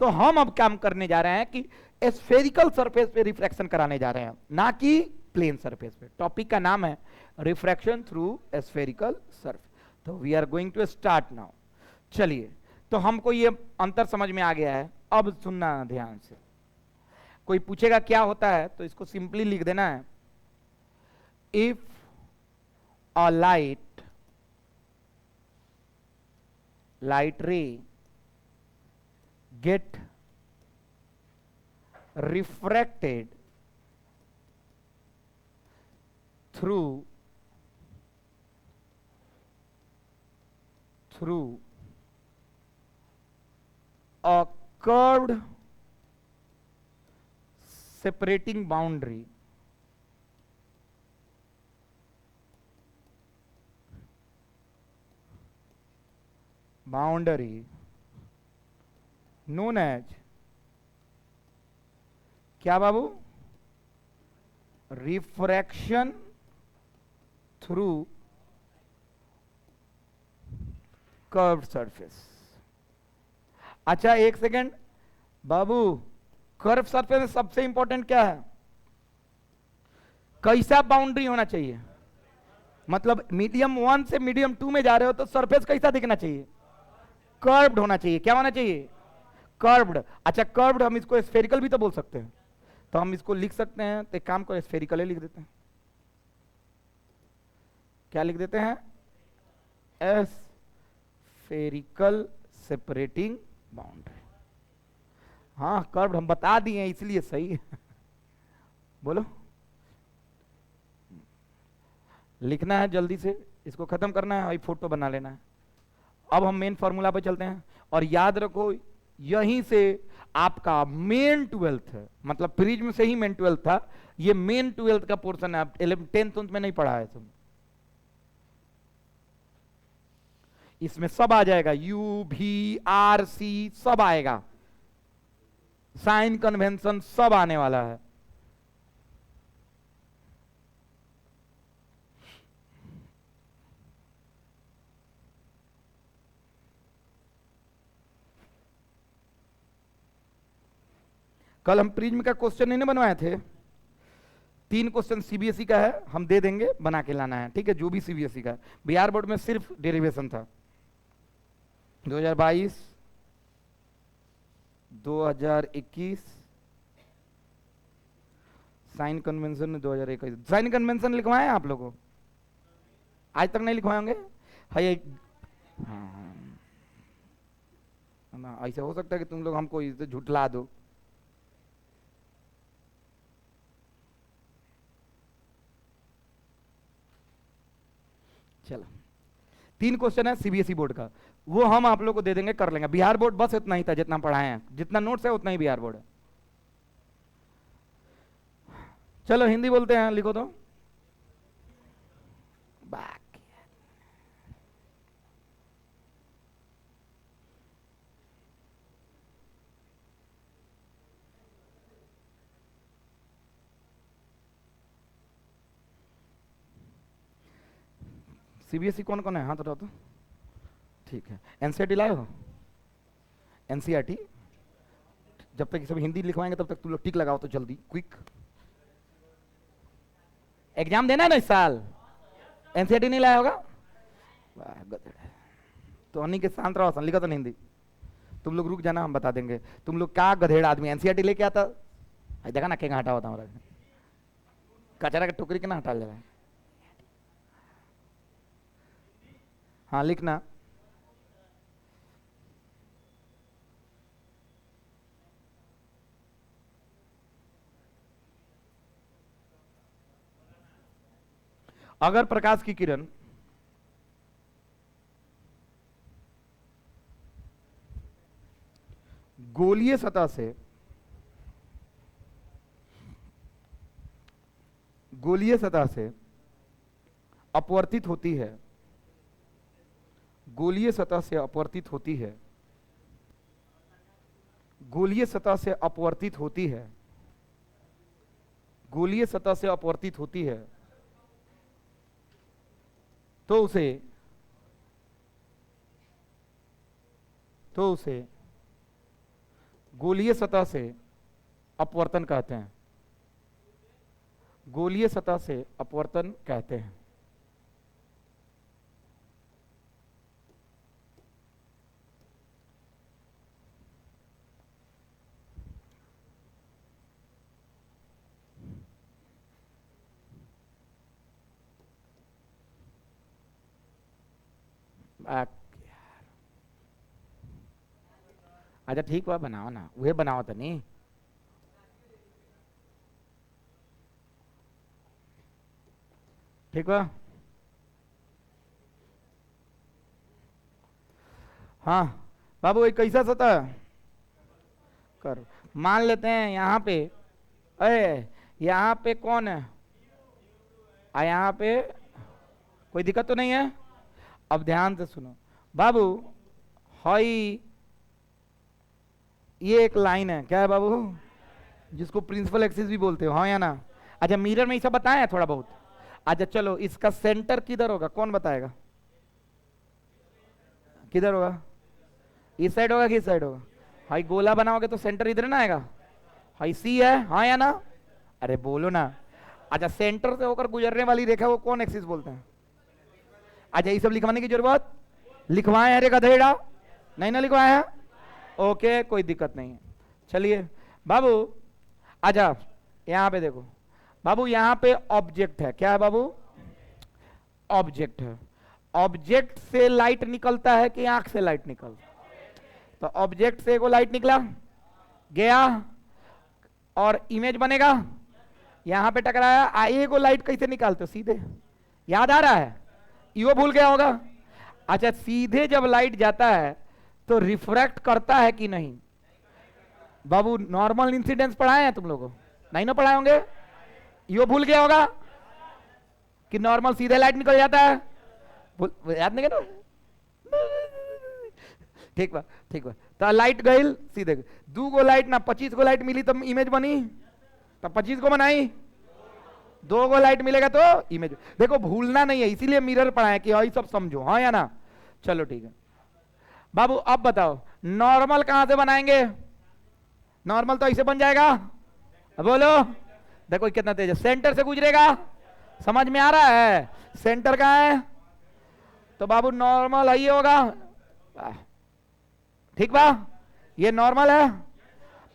तो हम अब काम करने जा रहे हैं कि स्फेरिकल सरफेस पे रिफ्रैक्शन कराने जा रहे हैं, ना कि प्लेन सरफेस पे। टॉपिक का नाम है रिफ्रैक्शन थ्रू स्फेरिकल सरफेस। तो we are going to start now. चलिए, तो हमको ये अंतर समझ में आ गया है। अब सुनना ध्यान से, कोई पूछेगा क्या होता है तो इसको सिंपली लिख देना है, if a light ray get refracted through a curved separating boundary known as क्या बाबू, रिफ्रैक्शन थ्रू कर्व्ड सरफेस। अच्छा एक सेकेंड बाबू, कर्व सरफेस में सबसे इंपॉर्टेंट क्या है? कैसा बाउंड्री होना चाहिए? मतलब मीडियम 1 से मीडियम 2 में जा रहे हो तो सरफेस कैसा दिखना चाहिए? कर्व्ड होना चाहिए। क्या होना चाहिए? कर्व्ड। अच्छा कर्व्ड हम इसको स्फेरिकल भी तो बोल सकते हैं, तो हम इसको लिख सकते हैं, तो एक काम करो स्फेरिकल ही लिख देते हैं। क्या लिख देते हैं? Spherical separating boundary. हाँ कर्व्ड हम बता दिए इसलिए सही है। बोलो, लिखना है जल्दी से, इसको खत्म करना है और फोटो बना लेना है। अब हम मेन फॉर्मूला पे चलते हैं, और याद रखो यहीं से आपका मेन 12th है, मतलब प्रिज्म से ही मेन 12th था, ये मेन 12th का पोर्शन है। आप 10th में नहीं पढ़ा है तुम, इसमें सब आ जाएगा, यू भी आर सी सब आएगा, साइन कन्वेंशन सब आने वाला है। कल हम प्रिज्म का क्वेश्चन नहीं बनवाए थे, 3 क्वेश्चन सीबीएसई का है, हम दे देंगे, बना के लाना है, ठीक है? जो भी सीबीएसई का है। बिहार बोर्ड में सिर्फ डेरिवेशन था 2022, 2021, साइन कन्वेंशन में 2021। साइन कन्वेंशन लिखवाए आप लोगों को? आज तक नहीं लिखवाए होंगे? हाँ, ऐसा हो सकता है कि तुम लोग हमको इसे झुठला दो। चलो 3 क्वेश्चन है सीबीएसई बोर्ड का, वो हम आप लोग को दे देंगे, कर लेंगे। बिहार बोर्ड बस इतना ही था जितना पढ़ाए हैं, जितना नोट्स है उतना ही बिहार बोर्ड है। चलो हिंदी बोलते हैं, लिखो तो। सीबीएसई कौन कौन है? हाँ तो ठीक है। एनसीईआरटी लाए हो? एनसीईआरटी जब तक सब हिंदी लिखवाएंगे तब तक तुम लोग टिक लगाओ तो जल्दी, क्विक। एग्जाम देना है ना इस साल? एनसीईआरटी नहीं लाया होगा? वाह गधेड़। तो अन्नी के शांत रहो, लिखा तो नहीं हिंदी। तुम लोग रुक जाना, हम बता देंगे। तुम लोग क्या गधेड़ आदमी, एनसीईआरटी लेके आता, देखा ना क्या हटा होता हमारा, कचरा के टोकरी के ना हटा जाए। हाँ लिखना। अगर प्रकाश की किरण गोलीय सतह से अपवर्तित होती है, गोलीय सतह से अपवर्तित होती है, गोलीय सतह से अपवर्तित होती है, गोलीय सतह से अपवर्तित होती है, तो उसे गोलीय सतह से अपवर्तन कहते हैं, गोलीय सतह से अपवर्तन कहते हैं। अच्छा ठीक हुआ, बनाओ ना, वह बनाओ तो नहीं। ठीक हुआ। हाँ बाबू, एक कैसा सतह कर, मान लेते हैं यहाँ पे, अरे यहाँ पे कौन है, यहाँ पे कोई दिक्कत तो नहीं है। अब ध्यान से सुनो बाबू, हाई ये एक लाइन है, क्या है बाबू, जिसको प्रिंसिपल एक्सिस भी बोलते हो, हाँ या ना। अच्छा मिरर में ये सब बताया थोड़ा बहुत। अच्छा चलो, इसका सेंटर किधर होगा, कौन बताएगा, किधर होगा, इस साइड होगा कि इस साइड होगा। हाई गोला बनाओगे तो सेंटर इधर ना आएगा, हाई सी है, हाँ या ना, अरे बोलो ना। अच्छा सेंटर से होकर गुजरने वाली रेखा को कौन एक्सिस बोलते हैं। अच्छा ये सब लिखवाने की जरूरत, लिखवाए हैं रे गधेड़ा, नहीं ना लिखवाए हैं, ओके कोई दिक्कत नहीं है। चलिए बाबू, अच्छा यहां पे देखो बाबू, यहां पे ऑब्जेक्ट है, क्या है बाबू, ऑब्जेक्ट है। ऑब्जेक्ट से लाइट निकलता है कि आंख से लाइट निकलता है, तो ऑब्जेक्ट से एगो लाइट निकला गया और इमेज बनेगा, यहां पे टकराया, एगो लाइट कैसे निकालते हो, सीधे, याद आ रहा है, यो भूल गया होगा। अच्छा सीधे जब लाइट जाता है तो रिफ्रैक्ट करता है कि नहीं बाबू, नॉर्मल इंसिडेंस पढ़ाए हैं तुम लोगों को, नहीं ना पढ़ाए होंगे, यो भूल गया होगा कि नॉर्मल सीधे लाइट निकल जाता है, याद नहीं ना, ठीक बा ठीक बा। तो लाइट गई सीधे, 2 गो लाइट ना 25 गो लाइट मिली तब इमेज बनी, तब 25 को बनाई, 2 गो लाइट मिलेगा तो इमेज। देखो भूलना नहीं है, इसीलिए मिरर पढ़ाए कि हाँ सब समझो, हाँ या ना। चलो ठीक है बाबू, अब बताओ नॉर्मल कहां से बनाएंगे, नॉर्मल तो ऐसे बन जाएगा, अब बोलो, देखो कितना तेज है, सेंटर से गुजरेगा, समझ में आ रहा है, सेंटर कहां है, तो बाबू नॉर्मल है, ये होगा, ठीक बा, ये नॉर्मल है,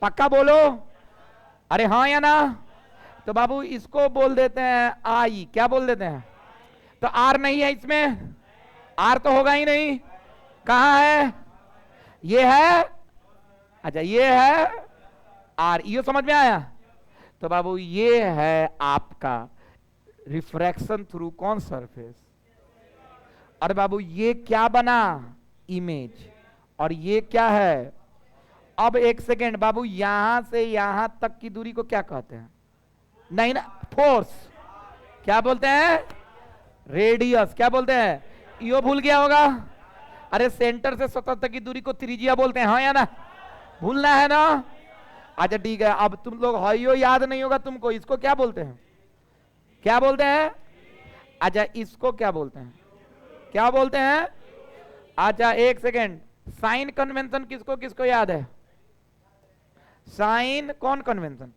पक्का बोलो, अरे हाँ या ना। तो बाबू इसको बोल देते हैं आई, क्या बोल देते हैं, तो आर नहीं है इसमें, आर तो होगा ही नहीं, कहां है, ये है, अच्छा ये है आर, ये समझ में आया। तो बाबू ये है आपका रिफ्रैक्शन थ्रू कौन सरफेस, और बाबू ये क्या बना, इमेज, और ये क्या है। अब एक सेकेंड बाबू, यहां से यहां तक की दूरी को क्या कहते हैं, नहीं ना, फोर्स, क्या बोलते हैं, रेडियस, क्या बोलते हैं, यो भूल गया होगा। अरे सेंटर से सतह तक की दूरी को त्रिज्या बोलते हैं, हाँ या ना, भूलना है ना। अच्छा ठीक है, अब तुम लोग हाइयो याद नहीं होगा तुमको, इसको क्या बोलते हैं, क्या बोलते हैं, अच्छा इसको क्या बोलते हैं, क्या बोलते हैं। अच्छा एक सेकेंड, साइन कन्वेंशन किसको किसको याद है, साइन कौन कन्वेंशन,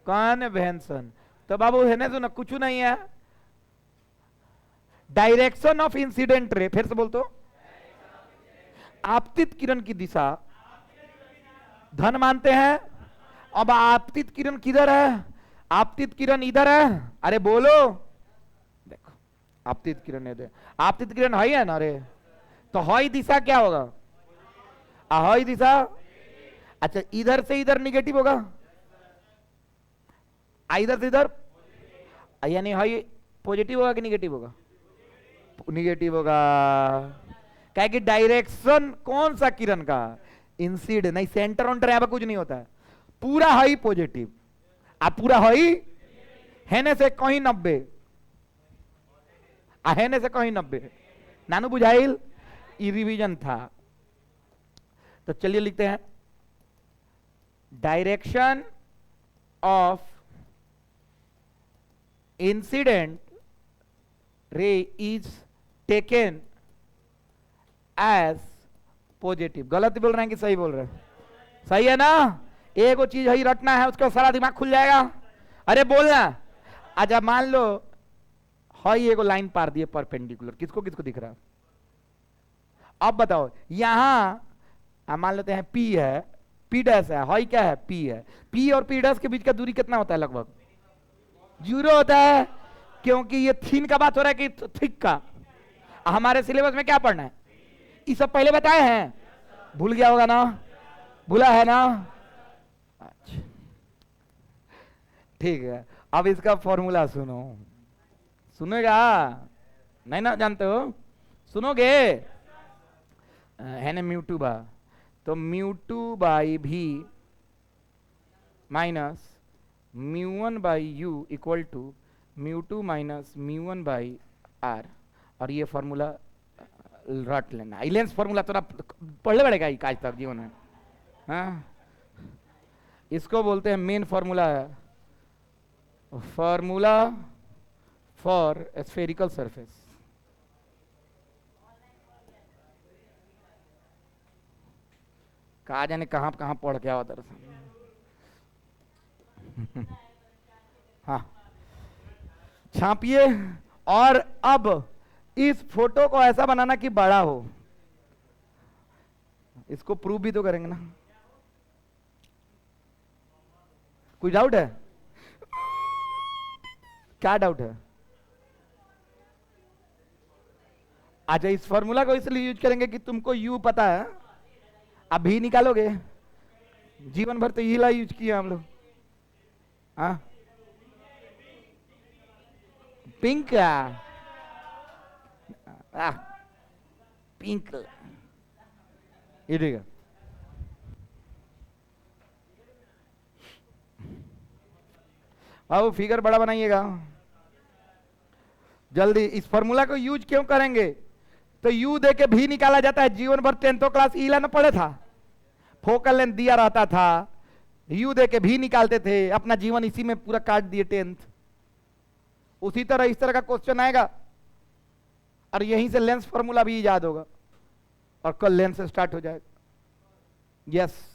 कन्वेंशन, तो बाबू है ना, सुना कुछ नहीं है, डायरेक्शन ऑफ इंसिडेंट रे, फिर से बोल तो, आपतित किरण की दिशा धन मानते हैं। अब आपतित किरण किधर है, आपतित किरण इधर है, अरे बोलो, देखो आपतित किरण है, आपतित किरण है ना, अरे तो हई दिशा क्या होगा, हई दिशा, अच्छा इधर से इधर निगेटिव होगा, इधर से इधर, यानी हई पॉजिटिव होगा कि निगेटिव होगा, निगेटिव होगा, क्या कि डायरेक्शन कौन सा किरण का, इंसिड, नहीं सेंटर ऑन ट्रैप कुछ नहीं होता है, पूरा हाई पॉजिटिव, आप पूरा हाई हेने से कहीं 90, हेने से कहीं 90, नानू बुझाइल, रिवीजन था। तो चलिए लिखते हैं, direction of incident ray is taken as positive, गलत बोल रहे हैं कि सही बोल रहे हैं, सही है ना? एक वो चीज ही रटना है, उसका सारा दिमाग खुल जाएगा। अरे बोलना। अच्छा मान लो हई एगो लाइन पार दिए परपेंडिकुलर, किसको किसको दिख रहा है? अब बताओ यहां मान लेते हैं पी है, पी डैश है, हई क्या है? पी है। पी और पी डैश के बीच का दूरी कितना होता है? लगभग 0 होता है, क्योंकि ये थीन का बात हो रहा है कि थिक का। हमारे सिलेबस में क्या पढ़ना है? ये सब पहले बताए हैं, भूल गया होगा ना? भूला है ना? अच्छा ठीक है, अब इसका फॉर्मूला सुनो। सुनेगा? नहीं ना जानते हो? सुनोगे? है ना म्यू टू बा, तो म्यू टू बाई भी minus mu one by u equal to mu two minus mu one by are. और ये फॉर्मूला रट लेना, इलेंस फॉर्मूला थोड़ा पढ़ले पड़ेगा आज तक जीवन में। हाँ, इसको बोलते हैं main formula, formula for spherical surface. कहा जाने कहां कहां पढ़ के आओ दरअसल। हाँ छापिए, और अब इस फोटो को ऐसा बनाना कि बड़ा हो। इसको प्रूव भी तो करेंगे ना। कोई डाउट है? क्या डाउट है? अच्छा इस फॉर्मूला को इसलिए यूज करेंगे कि तुमको यू पता है, अभी निकालोगे। जीवन भर तो यही ला यूज किया हम लोग। हाँ पिंक, पिंक ये देखा। अब फिगर बड़ा बनाइएगा जल्दी। इस फॉर्मूला को यूज क्यों करेंगे? तो यू दे के भी निकाला जाता है। जीवन भर 10th क्लास ईला ना पढ़े था, फोकल लेंथ दिया रहता था, यू दे के भी निकालते थे, अपना जीवन इसी में पूरा काट दिए 10th। उसी तरह इस तरह का क्वेश्चन आएगा और यहीं से लेंस फॉर्मूला भी याद होगा और कल लेंस से स्टार्ट हो जाएगा। यस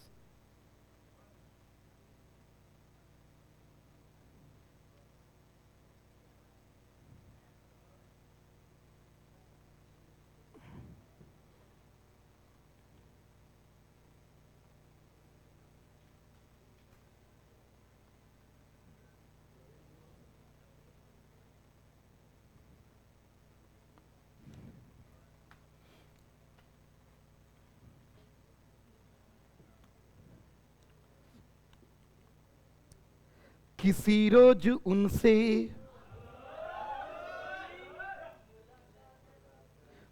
किसी रोज उनसे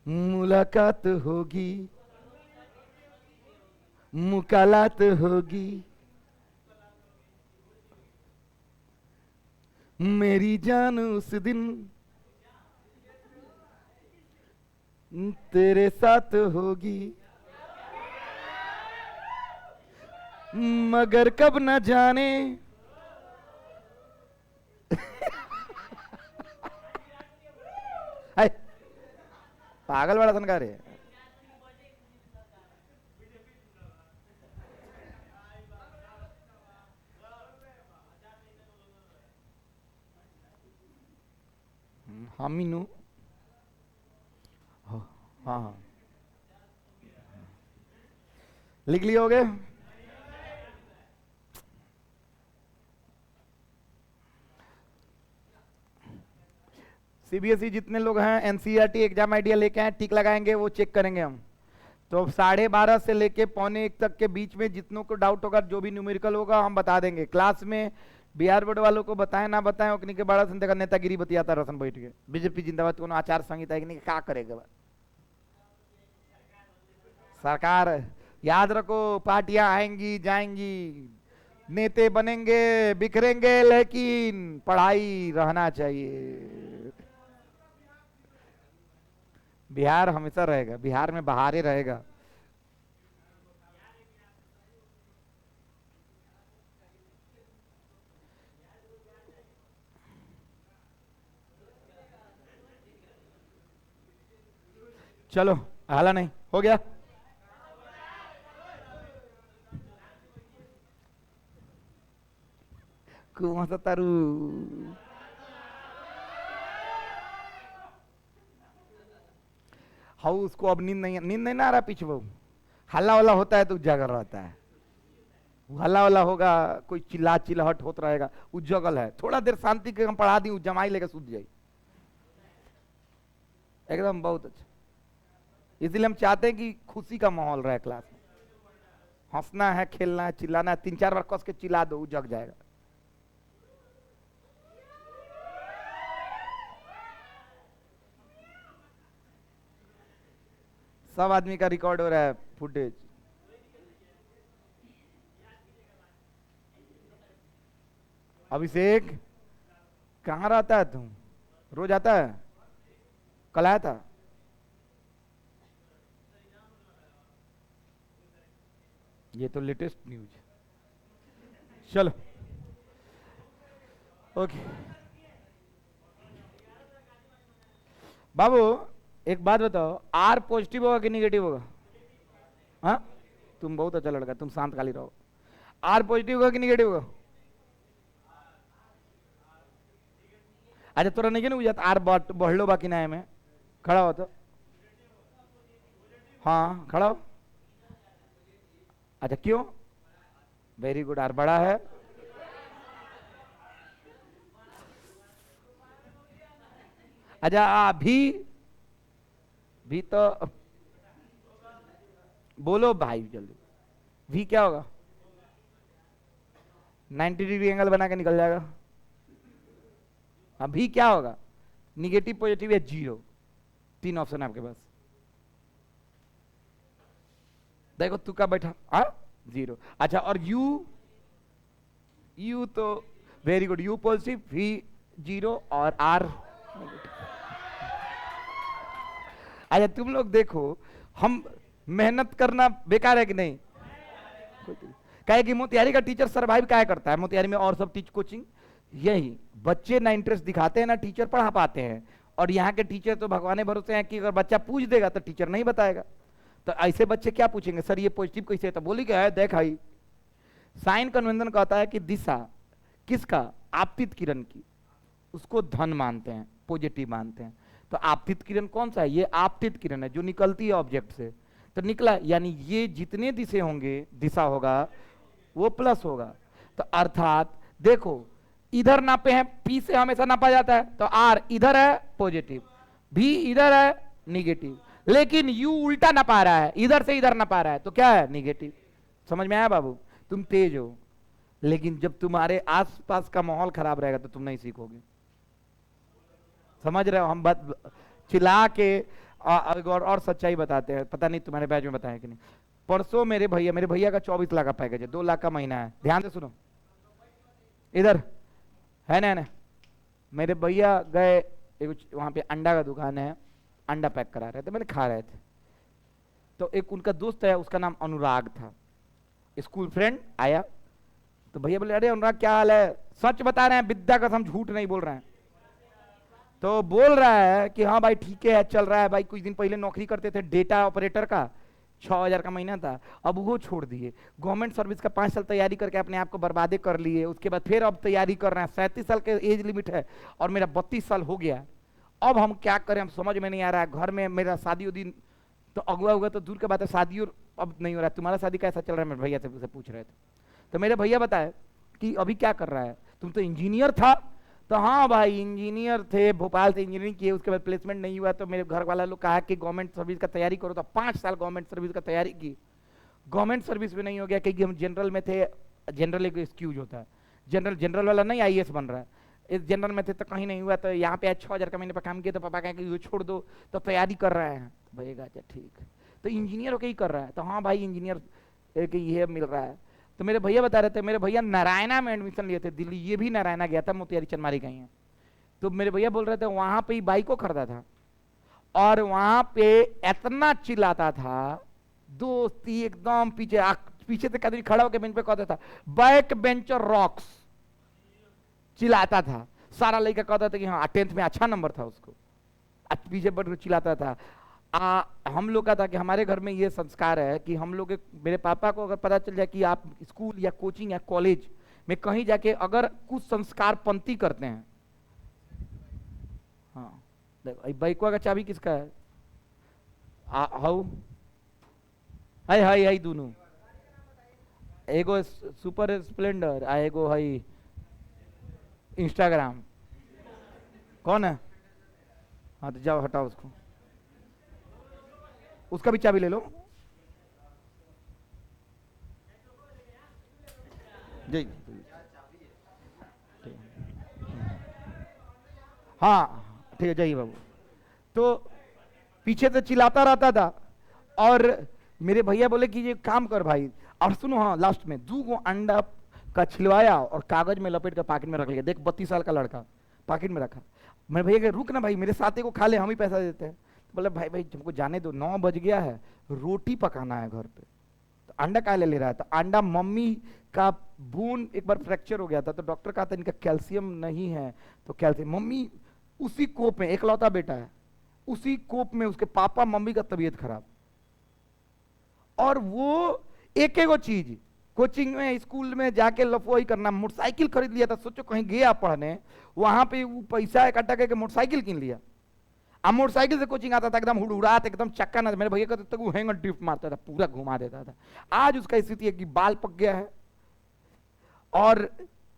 मुलाकात होगी, मुकालात होगी, मेरी जान उस दिन तेरे साथ होगी, मगर कब न जाने। पागल बड़ा सन रे। हम ही नु हाँ हाँ लिख लिए होगे? सीबीएसई जितने लोग हैं एनसीईआरटी एग्जाम आइडिया लेके आए, टिक लगाएंगे, वो चेक करेंगे हम। तो 12:30 से लेके 12:45 तक के बीच में जितनों को डाउट होगा, जो भी न्यूमेरिकल होगा हम बता देंगे क्लास में। बिहार बोर्ड वालों को बताएं ना बताएं, उनके के बड़ा संदेह नेतागिरी बतियाता रसन बैठ के, बीजेपी जिंदाबाद, कोनो आचार संहिता क्या करेगा सरकार। याद रखो पार्टियां आएंगी जाएंगी, नेते बनेंगे बिखरेंगे, लेकिन पढ़ाई रहना चाहिए। बिहार हमेशा रहेगा, बिहार में बहारे रहेगा। चलो हाला नहीं हो गया। कुआं तारू हाउ उसको अब नींद नहीं ना आ रहा पीछे, वो हल्ला वाला होता है तो उजागर रहता है, हल्ला वाला होगा, कोई चिल्लाहट होता रहेगा, उजगल है, थोड़ा देर शांति के हम पढ़ा दी, जमाई लेकर सूझ जाए एकदम, बहुत अच्छा। इसलिए हम चाहते हैं कि खुशी का माहौल रहे क्लास में, हंसना है, खेलना है, चिल्लाना है, 3-4 बार कस के चिल्ला दो, जग जाएगा। सब आदमी का रिकॉर्ड हो रहा है फुटेज। अभिषेक कहाँ रहता है तुम, रोज आता है? कल आया था? ये तो लेटेस्ट न्यूज। चलो ओके बाबू, एक बात बताओ, आर पॉजिटिव होगा कि निगेटिव होगा? हाँ, तुम बहुत अच्छा लड़का, तुम शांत खाली रहो। आर पॉजिटिव होगा कि निगेटिव होगा? अच्छा तोरा नहीं ना बुझाता आर बढ़ लो बाकी ना में खड़ा हो तो, हाँ खड़ा हो। अच्छा क्यों? वेरी गुड, आर बड़ा है। अच्छा भी तो बोलो भाई जल्दी, भी क्या होगा? 90 डिग्री एंगल बना के निकल जाएगा। अभी क्या होगा? निगेटिव, पॉजिटिव या जीरो, 3 ऑप्शन है आपके पास। देखो तुक्का बैठा, हाँ जीरो। अच्छा और यू तो very good, you positive, we zero और आर नेगेटिव। अच्छा तुम लोग देखो, हम मेहनत करना बेकार है कि नहीं? कहे कि मोतिहारी का टीचर सर्वाइव क्या करता है मोतिहारी में और सब टीच कोचिंग, यही बच्चे ना इंटरेस्ट दिखाते हैं ना टीचर पढ़ा पाते हैं, और यहाँ के टीचर तो भगवान भरोसे हैं कि अगर बच्चा पूछ देगा तो टीचर नहीं बताएगा। तो ऐसे बच्चे क्या पूछेंगे, सर ये पॉजिटिव कैसे है? तो बोली क्या है, देख आई साइन कन्वेंशन कहता है कि दिशा किसका, आपतित किरण की, उसको धन मानते हैं, पॉजिटिव मानते हैं। तो आपतित किरण कौन सा है? ये आपतित किरण है जो निकलती है ऑब्जेक्ट से, तो निकला यानी ये जितने दिशे होंगे, दिशा होगा वो प्लस होगा। तो अर्थात देखो इधर नापे हैं, पी से हमेशा नापा जाता है, तो आर इधर है पॉजिटिव, भी इधर है निगेटिव, लेकिन यू उल्टा नपा रहा है, इधर से इधर नपा रहा है, तो क्या है? निगेटिव। समझ में आया बाबू? तुम तेज हो, लेकिन जब तुम्हारे आसपास का माहौल खराब रहेगा तो तुम नहीं सीखोगे। समझ रहे हो? हम बात चिल्ला के और सच्चाई बताते हैं, पता नहीं तुम्हारे बैच में बताया कि नहीं। परसों मेरे भैया का 24 लाख का पैकेज है, 2 लाख का महीना है, ध्यान से सुनो, इधर है ना। मेरे भैया गए वहां पे अंडा का दुकान है, अंडा पैक करा रहे थे, मैंने खा रहे थे, तो एक उनका दोस्त है, उसका नाम अनुराग था, स्कूल फ्रेंड आया, तो भैया बोले अरे अनुराग क्या हाल है? सच बता रहे हैं, विद्या का हम झूठ नहीं बोल रहे हैं। तो बोल रहा है कि हाँ भाई ठीक है, चल रहा है भाई, कुछ दिन पहले नौकरी करते थे डेटा ऑपरेटर का, 6,000 का महीना था, अब वो छोड़ दिए, गवर्नमेंट सर्विस का 5 साल तैयारी करके अपने आप को बर्बादे कर लिए, उसके बाद फिर अब तैयारी कर रहे हैं, 37 साल के एज लिमिट है और मेरा 32 साल हो गया, अब हम क्या करें, हम समझ में नहीं आ रहा है, घर में मेरा शादी उदी तो अगुआ हुआ तो दूर के बात है, शादी और अब नहीं हो रहा है, तुम्हारा शादी कैसा चल रहा है? मेरे भैया से पूछ रहे थे, तो मेरे भैया बताए कि अभी क्या कर रहा है, तुम तो इंजीनियर था, तो हाँ भाई इंजीनियर थे, भोपाल से इंजीनियरिंग किए, उसके बाद प्लेसमेंट नहीं हुआ, तो मेरे घर वाला लोग कहा कि गवर्नमेंट सर्विस का तैयारी करो, तो 5 साल गवर्नमेंट सर्विस का तैयारी की, गवर्नमेंट सर्विस में नहीं हो गया क्योंकि हम जनरल में थे, जनरल एक एक्सक्यूज होता है, जनरल वाला नहीं आईएएस बन रहा है, इस जनरल में थे तो कहीं नहीं हुआ, तो यहाँ पे 6,000 का महीने पर काम किया, तो पापा कहें कि ये छोड़ दो, तो तैयारी कर रहे हैं, तो भैया अच्छा ठीक है, तो इंजीनियर होकर ही कर रहा है, तो हाँ भाई इंजीनियर ये मिल रहा है। तो मेरे भैया बता रहे थे, मेरे भैया नारायणा में एडमिशन लिए थे दिल्ली, ये भी नारायणा गया था, मोतिहारी चनमारी गई हैं, तो मेरे भैया बोल रहे थे वहां पे ही बाइक को खरीदा था, और वहां पे इतना चिल्लाता था, दोस्ती एकदम पीछे से कभी खड़ा होकर बेंच पे कहता था बैक बेंचर रॉक्स, चिल्लाता था, सारा लड़का कहता था कि हाँ 10th में अच्छा नंबर था उसको, पीछे बढ़ चिल्लाता था। हम लोग का था कि हमारे घर में ये संस्कार है कि हम लोग, मेरे पापा को अगर पता चल जाए कि आप स्कूल या कोचिंग या कॉलेज में कहीं जाके अगर कुछ संस्कार पंथी करते हैं, हाँ देखो बाइकवा का चाबी किसका है? हाउ हाय हाय हाय दोनों, एगो सुपर स्प्लेंडर आ एगो हाई इंस्टाग्राम। कौन है? हाँ तो जाओ हटाओ उसको, उसका भी चाबी ले लो। जी हाँ ठीक है, जाइए बाबू। तो पीछे से चिल्लाता रहता था और मेरे भैया बोले कि ये काम कर भाई, और सुनो हाँ लास्ट में 2 अंडा का छिलवाया और कागज में लपेट कर पॉकेट में रख लिया। देख 32 साल का लड़का पॉकेट में रखा। मेरे भैया रुक ना भाई, मेरे साथ को खा ले, हम ही पैसा देते हैं। तो बोले भाई भाई तुमको जाने दो, 9 बज गया है, रोटी पकाना है घर पे, तो अंडा का ले रहा है। तो अंडा मम्मी का बोन एक बार फ्रैक्चर हो गया था, तो डॉक्टर कहा था इनका कैल्शियम नहीं है, तो कैल्शियम मम्मी उसी कोप में, एकलौता बेटा है, उसी कोप में उसके पापा मम्मी का तबीयत खराब, और वो एक एक चीज कोचिंग में स्कूल में जाके लफोई करना। मोटरसाइकिल खरीद लिया था, सोचो कहीं गया पढ़ने, वहां पे वो पैसा इकट्ठा करके मोटरसाइकिल किन लिया। अब मोटरसाइकिल से कोचिंग आता था, एकदम हुड़हुड़ात, एकदम चक्का ना, मेरे भैया का तो हैंगर ड्रिफ्ट मारता था, पूरा घुमा देता था। आज उसका स्थिति है कि बाल पक गया है और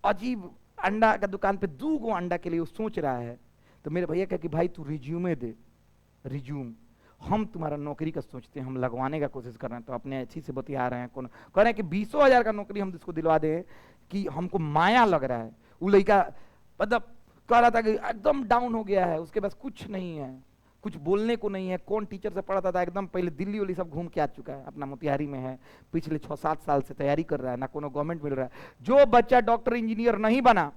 अजीब अंडा का दुकान पे 2 अंडा के लिए वो सोच रहा है। तो मेरे भैया कहा कि भाई तू रिज्यूमे दे, रिज्यूम, हम तुम्हारा नौकरी का सोचते हैं, हम लगवाने का कोशिश कर रहे हैं। तो अपने अच्छी से बतिया रहे हैं, कौन कह रहे हैं कि 20,000 का नौकरी हम इसको दिलवा दें कि हमको माया लग रहा है। वो लड़का मतलब कह रहा था कि एकदम डाउन हो गया है, उसके पास कुछ नहीं है, कुछ बोलने को नहीं है। कौन टीचर से पढ़ाता था, एकदम पहले दिल्ली वाली सब घूम के आ चुका है, अपना मोतिहारी में है, पिछले 6-7 साल से तैयारी कर रहा है, ना कोनो गवर्नमेंट मिल रहा है। जो बच्चा डॉक्टर इंजीनियर नहीं बना,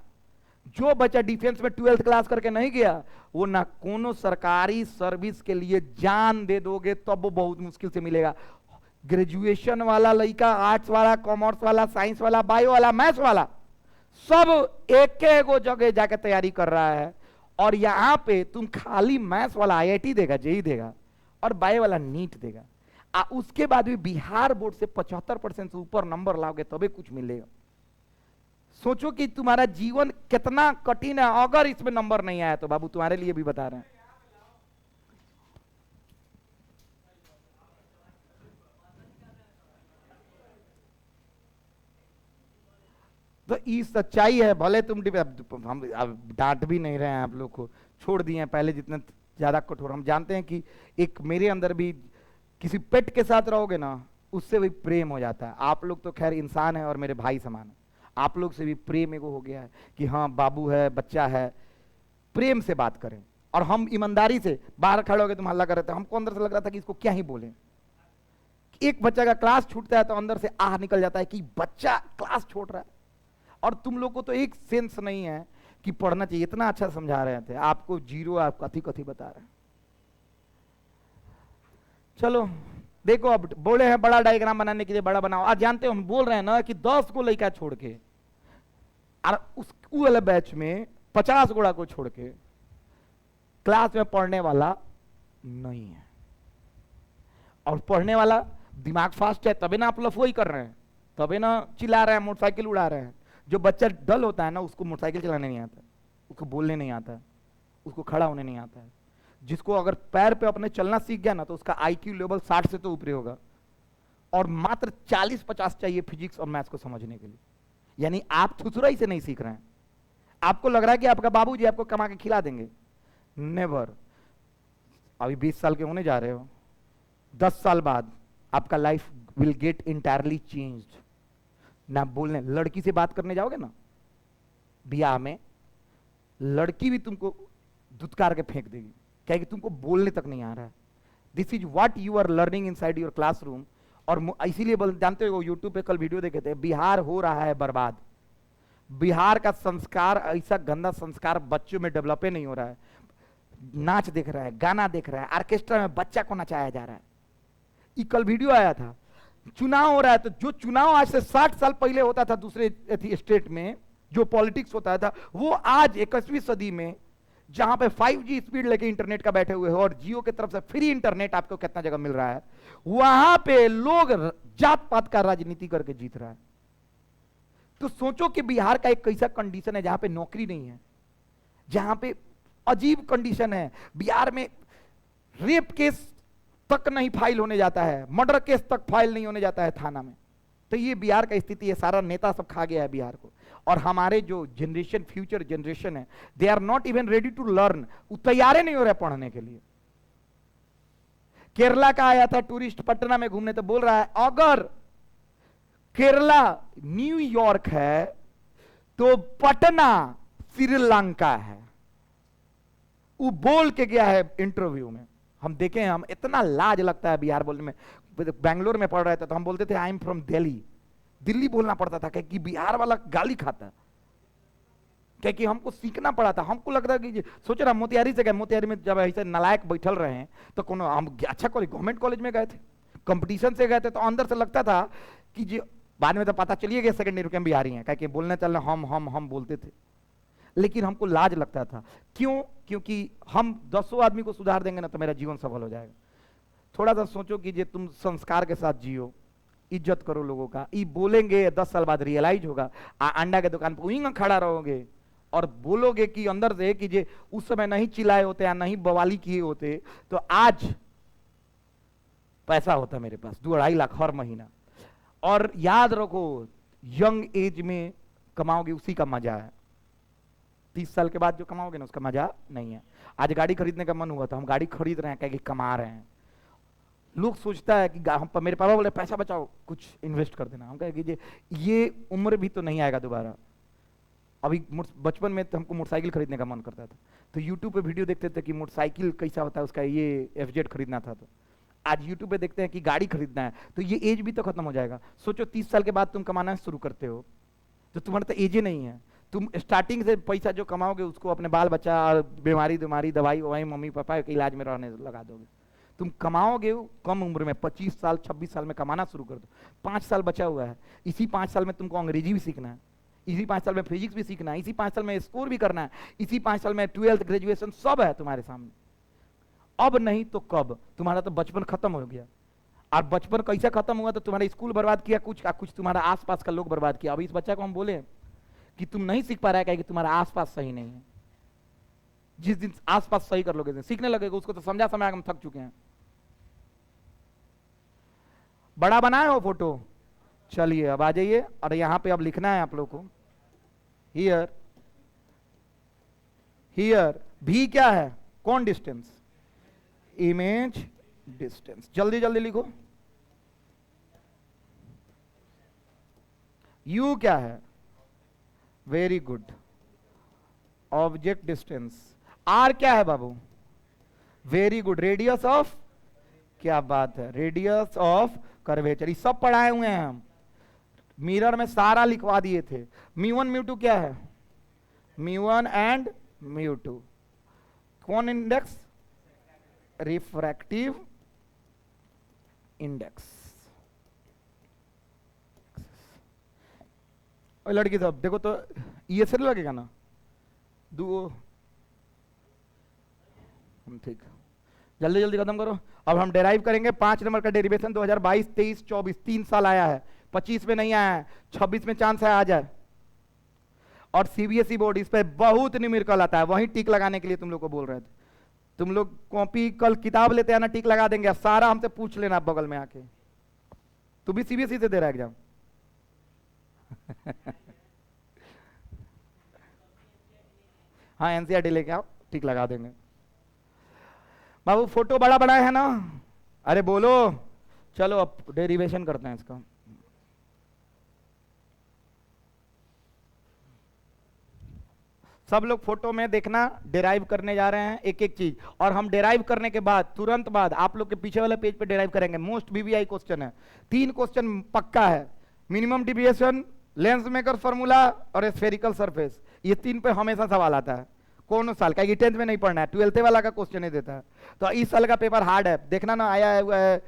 जो बच्चा डिफेंस में 12th क्लास करके नहीं गया, वो ना कोनो सरकारी सर्विस के लिए जान दे दोगे तब वो बहुत मुश्किल से मिलेगा। ग्रेजुएशन वाला लड़का, आर्ट्स वाला, कॉमर्स वाला, साइंस वाला, बायो वाला, मैथ्स वाला, सब एक एक जगह जाके तैयारी कर रहा है। और यहां पे तुम खाली मैथ्स वाला आईआईटी देगा, जेई देगा, और बायो वाला नीट देगा, उसके बाद भी बिहार बोर्ड से 75% से ऊपर नंबर लाओगे तभी कुछ मिलेगा। सोचो कि तुम्हारा जीवन कितना कठिन है अगर इसमें नंबर नहीं आया तो। बाबू तुम्हारे लिए भी बता रहे हैं। तो ये सच्चाई है, भले तुम हम डांट भी नहीं रहे हैं आप लोग को, छोड़ दिए हैं पहले जितना ज्यादा कठोर। हम जानते हैं कि एक मेरे अंदर भी किसी पेट के साथ रहोगे ना, उससे भी प्रेम हो जाता है। आप लोग तो खैर इंसान है और मेरे भाई समान है, आप लोग से भी प्रेम एगो हो गया है कि हाँ बाबू है, बच्चा है, प्रेम से बात करें। और हम ईमानदारी से, बाहर खड़े हो गए तुम हल्ला कर रहे थे, हमको अंदर से लग रहा था कि इसको क्या ही बोलें। एक बच्चा का क्लास छूटता है तो अंदर से आह निकल जाता है कि बच्चा क्लास छोड़ रहा है। और तुम लोग को तो एक सेंस नहीं है कि पढ़ना चाहिए। इतना अच्छा समझा रहे थे, आपको जीरो, आप कथी कथी बता रहे हैं। चलो देखो, अब बोले हैं बड़ा डायग्राम बनाने के लिए बड़ा बनाओ। आज जानते हो हम बोल रहे हैं ना कि 10 को लड़का छोड़ के और उस वाले बैच में 50 गोड़ा को छोड़ के क्लास में पढ़ने वाला नहीं है। और पढ़ने वाला दिमाग फास्ट है तभी ना आप लफोई कर रहे हैं, तभी ना चिल्ला रहे हैं, मोटरसाइकिल उड़ा रहे हैं। जो बच्चा डल होता है ना, उसको मोटरसाइकिल चलाने नहीं आता, उसको बोलने नहीं आता, उसको खड़ा होने नहीं आता है। जिसको अगर पैर पे अपने चलना सीख गया ना, तो उसका आईक्यू लेवल 60 से तो ऊपर होगा। और मात्र 40-50 चाहिए फिजिक्स और मैथ्स को समझने के लिए। यानी आप थुथुराई से नहीं सीख रहे हैं। आपको लग रहा है कि आपका बाबूजी आपको कमा के खिला देंगे, नेवर। अभी 20 साल के होने जा रहे हो, 10 साल बाद आपका life will get entirely changed. ना बोलने, लड़की से बात करने जाओगे ना ब्याह में, लड़की भी तुमको धुतकार के फेंक देगी, क्या कि तुमको बोलने तक नहीं आ रहा है। This is what you are learning inside your classroom. और इसीलिए जानते हो, यूट्यूब पे कल वीडियो देखे थे, बिहार हो रहा है बर्बाद। बिहार का संस्कार, ऐसा गंदा संस्कार बच्चों में डेवलप नहीं हो रहा है। नाच देख रहा है, गाना देख रहा है, ऑर्केस्ट्रा में बच्चा को नचाया जा रहा है। ये कल वीडियो आया था, चुनाव हो रहा है, तो जो चुनाव आज से 60 साल पहले होता था दूसरे स्टेट में, जो पॉलिटिक्स होता था, वो आज 21वीं सदी में, जहां पे 5G स्पीड लेके इंटरनेट का बैठे हुए हो और जियो की तरफ से फ्री इंटरनेट आपको कितना जगह मिल रहा है, वहां पे लोग जात पात का राजनीति करके जीत रहा है। तो सोचो कि बिहार का एक कैसा कंडीशन है जहां पे नौकरी नहीं है, जहां पे अजीब कंडीशन है। बिहार में रेप केस तक नहीं फाइल होने जाता है, मर्डर केस तक फाइल नहीं होने जाता है थाना में। तो ये बिहार का स्थिति है, सारा नेता सब खा गया है बिहार को। और हमारे जो जनरेशन, फ्यूचर जनरेशन है, they are not even ready to learn, वो तैयार नहीं हो रहे पढ़ने के लिए। केरला का आया था टूरिस्ट पटना में घूमने, तो बोल रहा है अगर केरला न्यूयॉर्क है तो पटना श्रीलंका है। वो बोल के गया है इंटरव्यू में। हम देखे हैं, हम इतना लाज लगता है बिहार बोलने में। बेंगलोर में पढ़ रहे थे तो हम बोलते थे I am from Delhi, Delhi बोलना पड़ता था क्योंकि बिहार वाला गाली खाता, क्योंकि हमको सीखना पड़ा था। हमको लगता है कि सोच रहा मोतिहारी से गए, मोतिहारी में जब ऐसे नालायक बैठल रहे हैं तो कोनो हम अच्छा कॉलेज, गवर्नमेंट कॉलेज में गए थे, कंपटीशन से गए थे, तो अंदर से लगता था कि जो बाद में तो पता चलिए गया सेकंड ईयर के हम बिहारी हैं, क्योंकि बोलने चलने हम बोलते थे, लेकिन हमको लाज लगता था। क्यों? क्योंकि हम 10 आदमी को सुधार देंगे ना तो मेरा जीवन सफल हो जाएगा। थोड़ा सा सोचो कि जे तुम संस्कार के साथ जियो, इज्जत करो लोगों का। ये बोलेंगे 10 साल बाद रियलाइज होगा। अंडा के दुकान पर वहीं खड़ा रहोगे और बोलोगे कि अंदर से कि जे उस समय नहीं चिल्लाए होते या नहीं बवाली किए होते तो आज पैसा होता मेरे पास 2-2.5 लाख हर महीना। और याद रखो, यंग एज में कमाओगे उसी का मजा है, 30 साल के बाद जो कमाओगे ना उसका मजा नहीं है। आज गाड़ी खरीदने का मन हुआ तो हम गाड़ी खरीद रहे हैं क्योंकि कमा रहे हैं। लोग सोचता है कि मेरे पापा बोले पैसा बचाओ, कुछ इन्वेस्ट कर देना। हम कहे कि ये उम्र भी तो नहीं आएगा दोबारा। अभी बचपन में तो हमको मोटरसाइकिल खरीदने का मन करता था, तो यूट्यूब पे वीडियो देखते थे कि मोटरसाइकिल कैसा होता है उसका, ये FZ खरीदना था। तो आज यूट्यूब पे देखते हैं कि गाड़ी खरीदना है, तो ये एज भी तो खत्म हो जाएगा। सोचो 30 साल के बाद तुम कमाना शुरू करते हो तो तुम्हारा तो एज ही नहीं है। तुम स्टार्टिंग से पैसा जो कमाओगे उसको अपने बाल बच्चा और बीमारी दवाई ववाई मम्मी पापा के इलाज में रहने लगा दोगे। तुम कमाओगे कम उम्र में, 25 साल 26 साल में कमाना शुरू कर दो। 5 साल बचा हुआ है, इसी 5 साल में तुमको अंग्रेजी भी सीखना है, इसी 5 साल में फिजिक्स भी सीखना है, इसी 5 साल में स्कोर भी करना है, इसी 5 साल में 12th ग्रेजुएशन सब है तुम्हारे सामने। अब नहीं तो कब? तुम्हारा तो बचपन खत्म हो गया। और बचपन कैसे खत्म हुआ? तो तुम्हारा स्कूल बर्बाद किया कुछ तुम्हारा आसपास का लोग बर्बाद किया। अब इस बच्चा को हम बोले कि तुम नहीं सीख पा रहा है कि तुम्हारा आसपास सही नहीं है। जिस दिन आसपास सही कर लोगे सीखने लगेगा, उसको तो समझा हम थक चुके हैं। बड़ा बनाए हो फोटो? चलिए अब आ जाइए, और यहां पे अब लिखना है आप लोग को हियर। भी क्या है? कौन डिस्टेंस? Image distance. जल्दी जल्दी लिखो। यू क्या है? Very good, object distance. R क्या है बाबू? वेरी गुड, रेडियस ऑफ, क्या बात है, रेडियस ऑफ कर्वेचर। सब पढ़ाए हुए हैं हम, मिरर में सारा लिखवा दिए थे। μ1 μ2 क्या है? μ1 एंड μ2। कौन इंडेक्स? Refractive index. लड़की साहब देखो तो ये सर लगेगा ना दो, ठीक, जल्दी जल्दी खत्म करो। अब हम डेराइव करेंगे 5 नंबर का डेरिवेशन 2022, 23, 24 3 साल आया है, 25 में नहीं आया है, 26 में चांस है आ जाए। और CBSE बोर्ड इस पे बहुत न्यूमेरिकल आता है, वहीं टिक लगाने के लिए तुम लोग को बोल रहे थे। तुम लोग कॉपी कल किताब लेते हैं ना, टिक लगा देंगे, सारा हमसे पूछ लेना बगल में आके। तू भी CBSE से दे रहा है एग्जाम? हाँ NCERT लेके आओ, टिक लगा देंगे। बाबू फोटो बड़ा बड़ा है ना? अरे बोलो। चलो अब डेरिवेशन करते हैं इसका। सब लोग फोटो में देखना, डेराइव करने जा रहे हैं एक एक चीज। और हम डेराइव करने के बाद तुरंत बाद आप लोग के पीछे वाले पेज पे डेराइव करेंगे। मोस्ट VVI क्वेश्चन है, 3 क्वेश्चन पक्का है। Minimum deviation, lens maker formula और स्फेरिकल सरफेस। ये 3 पे हमेशा सवाल आता है। कौन साल का? 10th में नहीं पढ़ना है, 12th वाला का क्वेश्चन ही देता है। तो इस साल का पेपर हार्ड है, देखना ना। आया है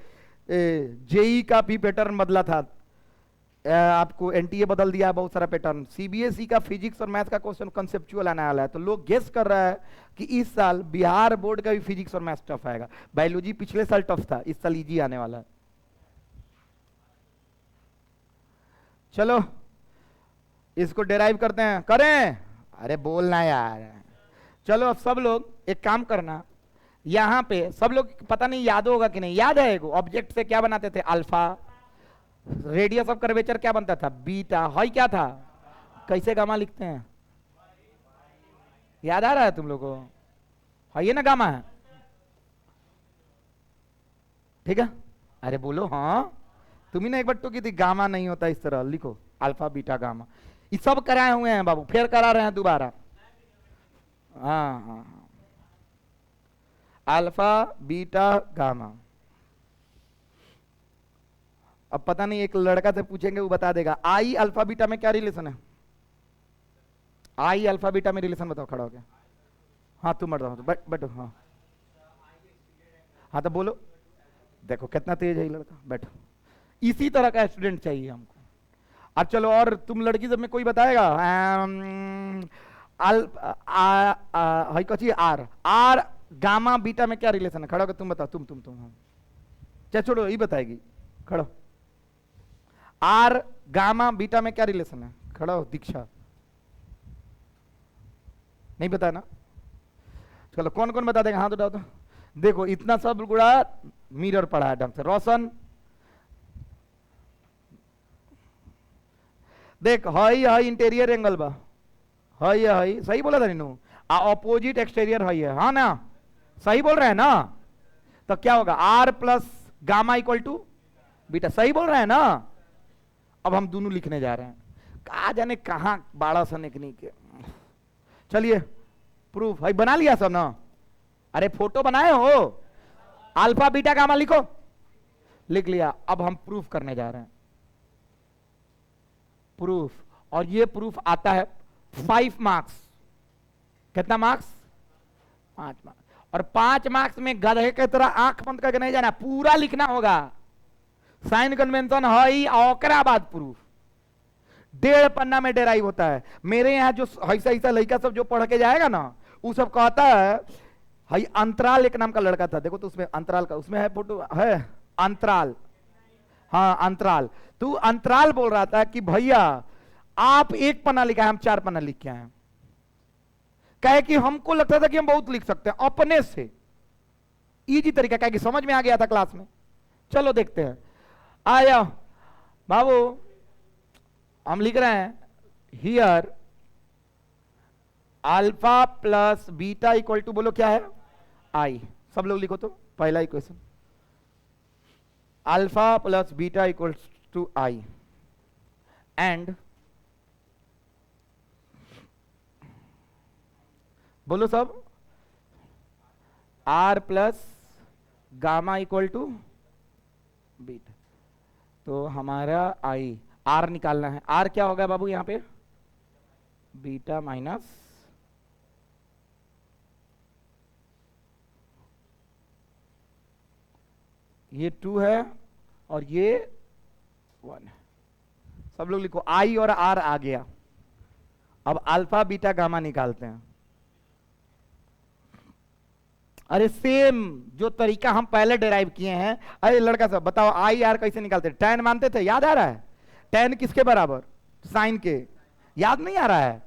JEE का भी पैटर्न बदला था, आपको NTA बदल दिया है, बहुत सारा पैटर्न। CBSE का फिजिक्स और मैथ का क्वेश्चन कंसेप्चुअल आने वाला है। तो लोग गेस कर रहा है कि इस साल बिहार बोर्ड का भी फिजिक्स और मैथ टफ आएगा। बायोलॉजी पिछले साल टफ था, इस साल इजी आने वाला है। चलो इसको डेराइव करते हैं, करें? अरे बोलना यार। चलो अब सब लोग एक काम करना, यहां पे सब लोग, पता नहीं याद होगा कि नहीं, याद है ऑब्जेक्ट से क्या बनाते थे? अल्फा, रेडियस ऑफ कर्वेचर क्या बनता था? बीटा, हाई क्या था? कैसे गामा लिखते हैं? याद आ रहा है तुम लोगों को? हाई है ना गामा है, ठीक है? अरे बोलो हाँ, तुम ही ने एक बार तो की थी, गामा नहीं होता इस तरह, लिखो अल्फा बीटा गामा। ये सब कराए हुए हैं बाबू, फिर करा रहे हैं दोबारा। हाँ हाँ, अल्फा बीटा गामा। अब पता नहीं, एक लड़का से पूछेंगे वो बता देगा। आई अल्फा बीटा में क्या रिलेशन है? आई अल्फा बीटा में रिलेशन बताओ, खड़ा हो गया। हाँ तुम मर रहा बैठो। हाँ हाँ तो बोलो, देखो कितना तेज है ये लड़का, बैठो। इसी तरह का स्टूडेंट चाहिए हमको। अब चलो, और तुम लड़की सब में कोई बताएगा? हाई कची आर, आर गामा बीटा में क्या रिलेशन है? खड़ा होकर तुम बताओ, तुम हाँ। चाहे छोड़ो, ये बताएगी, खड़ो। आर गामा बीटा में क्या रिलेशन है? खड़ा हो दीक्षा। नहीं पता ना? चलो कौन कौन बता देगा, हाथ उठाओ तो। देखो इतना सब गुड़ा मिरर पड़ा है ढंग से। रोशन देख, हाई हाई इंटीरियर एंगल बा, हाई हाई सही बोला था नीनू। ऑपोजिट एक्सटीरियर हाई है, हाँ ना? सही बोल रहे हैं ना? तो क्या होगा? R plus gamma equal to beta, सही बोल रहे हैं ना? अब हम दोनों लिखने जा रहे हैं, कहा जाने कहां बाड़ा सा निकनी के। चलिए प्रूफ भाई बना लिया सब ना? अरे फोटो बनाए हो? अल्फा बीटा गामा लिखो, लिख लिया। अब हम प्रूफ करने जा रहे हैं, प्रूफ। और ये प्रूफ आता है 5 मार्क्स। कितना मार्क्स? 5 मार्क्स। और 5 मार्क्स में गधे की तरह आंख बंद करके नहीं जाना, पूरा लिखना होगा। साइन कन्वेंशन है और बाद प्रूफ। 1.5 पन्ना में डेराइव होता है। मेरे यहाँ जो ऐसा ऐसा लड़का सब जो पढ़ के जाएगा ना, वो सब कहता है, हाई अंतराल एक नाम का लड़का था, देखो तो उसमें अंतराल का, उसमें है फोटो है अंतराल। हाँ अंतराल, तू अंतराल बोल रहा था कि भैया आप 1 पन्ना लिखा है, हम 4 पन्ना लिख के आए। कहे कि हमको लगता था कि हम बहुत लिख सकते हैं अपने से, इजी तरीका, कहे कि समझ में आ गया था क्लास में। चलो देखते हैं, आया बाबू। हम लिख रहे हैं here alpha plus beta equal to, बोलो क्या है? आई। सब लोग लिखो तो, पहला equation, alpha plus beta equal to I and, बोलो सब, R plus gamma equal to beta. तो हमारा आई, आर निकालना है। आर क्या होगा बाबू यहां पे? बीटा माइनस ये 2 है और ये 1 है। सब लोग लिखो, आई और आर आ गया। अब अल्फा बीटा गामा निकालते हैं। अरे सेम जो तरीका हम पहले डिराइव किए हैं। अरे लड़का सब बताओ, आई आर कैसे निकालते हैं? tan मानते थे, याद आ रहा है? tan किसके बराबर? साइन के। याद नहीं आ रहा है?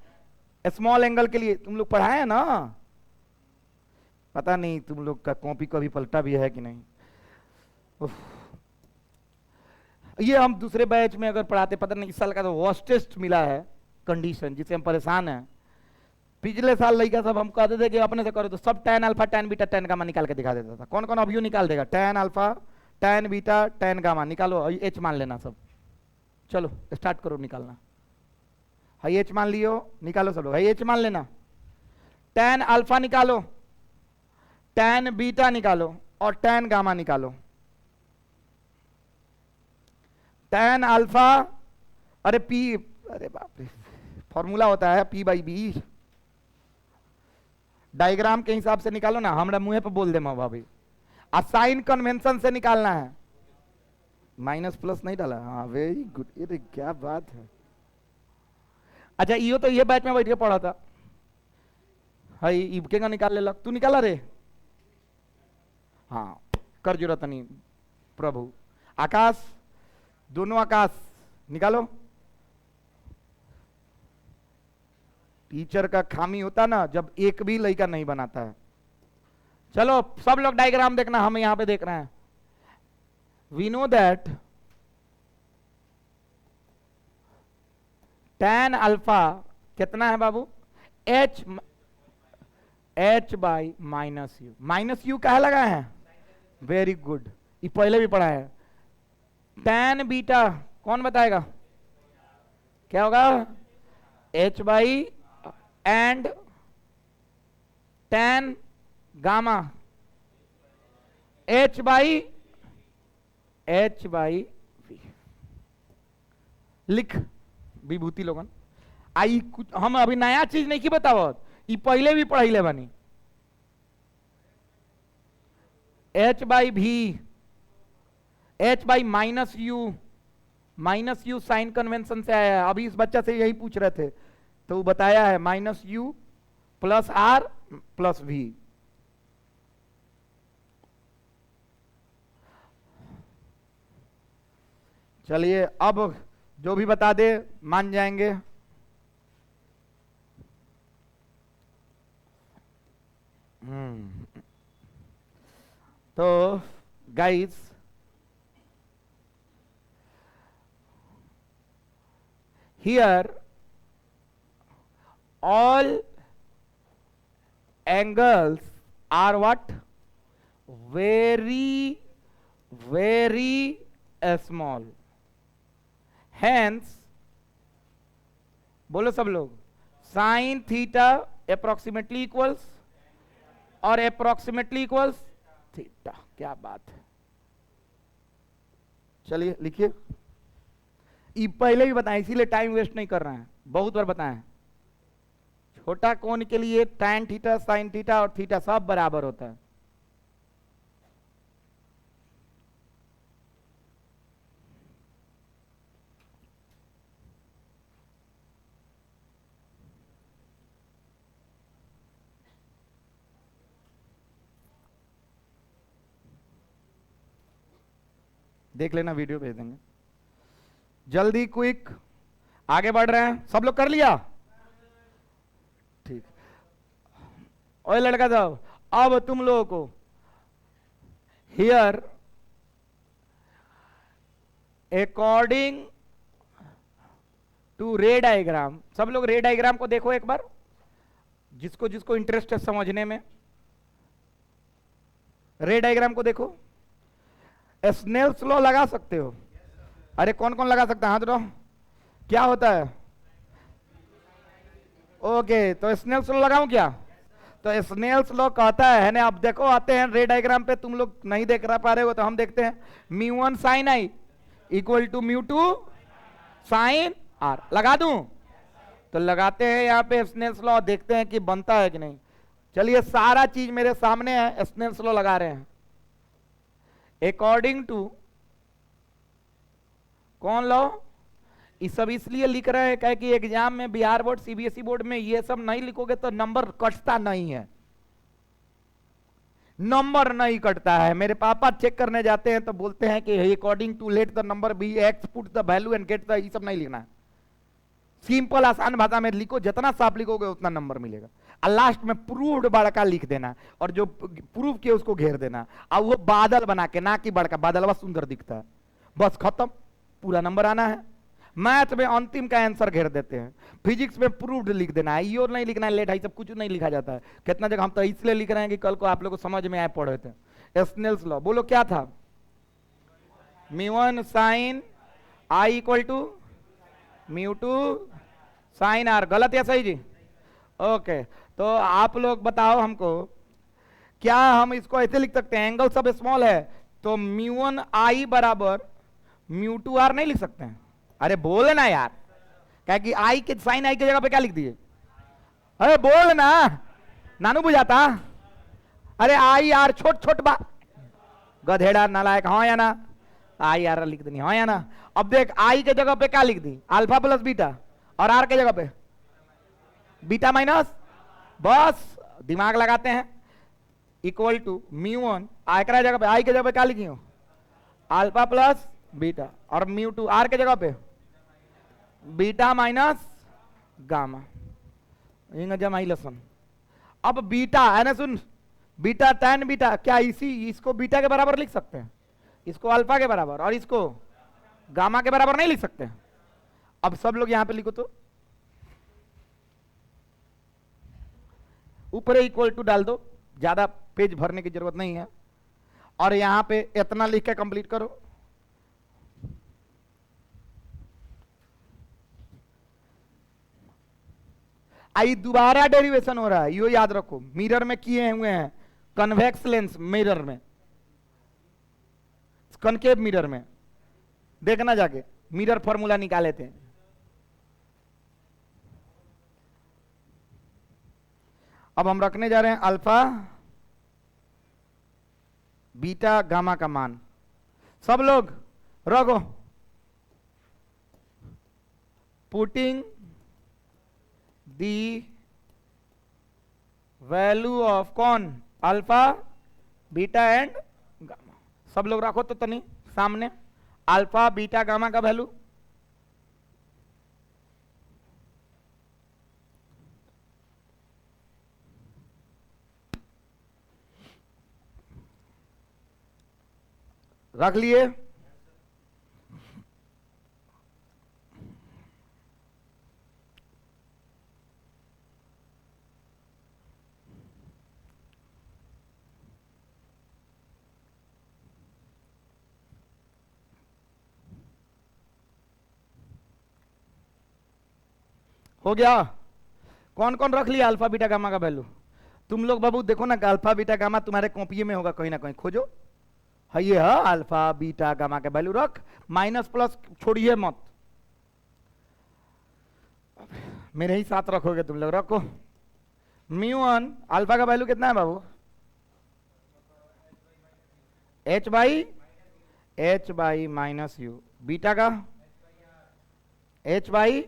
स्मॉल एंगल के लिए तुम लोग पढ़ाए हैं ना? पता नहीं तुम लोग का कॉपी कभी पलटा भी है कि नहीं। ये हम दूसरे बैच में अगर पढ़ाते, पता नहीं इस साल का तो वर्स्टेस्ट मिला है कंडीशन, जिससे हम परेशान हैं। पिछले साल लड़का सब हम कहते थे कि अपने से करो, तो सब tan alpha tan beta tan gamma निकाल के दिखा देता था। कौन कौन अभी निकाल देगा? tan alpha tan beta tan gamma निकालो, एच मान लेना सब। चलो स्टार्ट करो निकालना। हाई एच मान लियो, निकालो सब लोग, हाई एच मान लेना। tan अल्फा निकालो, tan बीटा निकालो और tan गामा निकालो। tan अल्फा, अरे पी, अरे बाप रे, फॉर्मूला होता है P बाई बी, डायग्राम के हिसाब से निकालो ना, हमरा मुंह पे बोल दे माँ भाभी। साइन कन्वेंशन से निकालना है। माइनस प्लस नहीं डाला, हाँ वेरी गुड, ये क्या बात है। अच्छा यो तो ये बैच में बैठ के पढ़ा था। हाई इबके का निकाल ले लग, तू निकाला रे? हाँ कर जरूरत नहीं प्रभु। आकाश, दोनों आकाश निकालो। टीचर का खामी होता ना जब एक भी लड़का नहीं बनाता है। चलो सब लोग डायग्राम देखना, हम यहां पे देख रहे हैं। We know that tan alpha कितना है बाबू, h बाई माइनस यू कहा लगा है, वेरी गुड, ये पहले भी पढ़ा है। tan बीटा कौन बताएगा क्या होगा, h by and tan gamma h by v। लिख विभूति लोगन, आई कुछ हम अभी नया चीज नहीं की बताओ, ये पहले भी पढ़ाई ले बनी। h बाई भी, h by minus U sign convention से आया है। अभी इस बच्चा से यही पूछ रहे थे तो वो बताया है minus U plus R plus V. चलिए अब जो भी बता दे मान जाएंगे। तो guys here all angles are what, very small, hence बोलो सब लोग, साइन थीटा अप्रोक्सीमेटली इक्वल्स और अप्रोक्सीमेटली इक्वल्स थीटा। क्या बात है, चलिए लिखिए। ये पहले भी बताएं इसीलिए टाइम वेस्ट नहीं कर रहे हैं, बहुत बार बताएं। छोटा कोण के लिए tan थीटा साइन थीटा और थीटा सब बराबर होता है। देख लेना, वीडियो भेज देंगे। जल्दी क्विक आगे बढ़ रहे हैं, सब लोग कर लिया ठीक। ओए लड़का साहब, अब तुम लोगों को here according to ray diagram, सब लोग रे डायग्राम को देखो एक बार, जिसको जिसको इंटरेस्ट है समझने में रे डायग्राम को देखो। स्नेल्स लॉ लगा सकते हो? अरे कौन कौन लगा सकता है हाथ उठाओ। क्या होता है? ओके, तो स्नेल्स लॉ लगाऊं क्या? तो स्नेल्स लॉ कहता है ना, अब देखो आते हैं रे डायग्राम पे, तुम लोग नहीं देख पा रहे हो तो हम देखते हैं। μ1 sin i equal to μ2 sin r, लगा दूं? तो लगाते हैं यहाँ पे स्नेल्स लॉ, देखते हैं कि बनता है कि नहीं। चलिए सारा चीज मेरे सामने है, स्नेल्स लॉ लगा रहे हैं। अकॉर्डिंग टू कौन लॉ? ये सब इसलिए लिख रहे हैं क्या कि एग्जाम में बिहार बोर्ड सीबीएसई बोर्ड में ये सब नहीं लिखोगे तो नंबर कटता नहीं है, नंबर नहीं कटता है। मेरे पापा चेक करने जाते हैं तो बोलते हैं कि according to let the number B X, put the value and get the, ये सब नहीं लिखना है। सिंपल आसान भाषा में लिखो, जितना साफ लिखोगे उतना नंबर मिलेगा। और लास्ट में प्रूव्ड बड़का लिख देना, और जो प्रूव किया उसको घेर देना, और वो बादल बना के, ना कि बड़का बादल बस सुंदर दिखता है, बस खत्म, पूरा नंबर आना है। मैथ में अंतिम का आंसर घेर देते हैं, फिजिक्स में प्रूव्ड लिख देना है, ये नहीं लिखना है लेट है, सब कुछ नहीं लिखा जाता है। कितना जगह हम तो इसलिए लिख रहे हैं कि कल को आप लोग को समझ में आए, पढ़े थे। स्नेल्स लॉ बोलो क्या था? μ1 sin i equal to μ2 sin r, गलत या सही जी? ओके, तो आप लोग बताओ हमको, क्या हम इसको ऐसे लिख सकते हैं, एंगल सब स्मॉल है तो μ1 i बराबर μ2 r नहीं लिख सकते हैं? अरे बोल ना यार, क्या कि आई के साइन आई की जगह पे क्या लिख दिए? अरे बोल ना, नानू बुझाता। अरे आई आर छोट छोट बात, गधेड़ा नालायक, हाँ या ना? आई आर लिख देनी, हाँ या ना? अब देख, आई के जगह पे क्या लिख दी? अल्फा प्लस बीटा, और आर के जगह पे बीटा माइनस, बस दिमाग लगाते हैं। इक्वल टू μ1 आई के जगह पे, आई के जगह पे क्या लिखी हो? अल्फा प्लस बीटा, और μ2 आर के जगह पे बीटा माइनस गामा। इंग जमाई लसन। अब बीटा है ना, सुन, बीटा tan बीटा, क्या इसको बीटा के बराबर लिख सकते हैं, इसको अल्फा के बराबर, और इसको गामा के बराबर नहीं लिख सकते। अब सब लोग यहां पे लिखो तो, ऊपर इक्वल टू डाल दो, ज्यादा पेज भरने की जरूरत नहीं है, और यहां पे इतना लिख के कंप्लीट करो। आई दोबारा डेरिवेशन हो रहा है, यो याद रखो, मिरर में किए हुए हैं, कन्वेक्स लेंस मिरर में, कनकेव मिरर में देखना, जाके मिरर फॉर्मूला निकाले थे। अब हम रखने जा रहे हैं अल्फा बीटा गामा का मान, सब लोग रखो, पुटिंग दी वैल्यू ऑफ कौन, अल्फा बीटा एंड गामा, सब लोग रखो तो तनी सामने, अल्फा बीटा गामा का वैल्यू। रख लिए? हो गया? कौन कौन रख लिया अल्फा बीटा गामा का वैल्यू? तुम लोग बाबू देखो ना, अल्फा बीटा गामा तुम्हारे कॉपी में होगा कहीं ना कहीं, खोजो। है ये है अल्फा बीटा गामा का वैल्यू, रख, माइनस प्लस छोड़िए मत, मेरे ही साथ रखोगे तुम लोग, रखो। म्यू1 अल्फा का वैल्यू कितना है बाबू? h by minus u, beta का h by,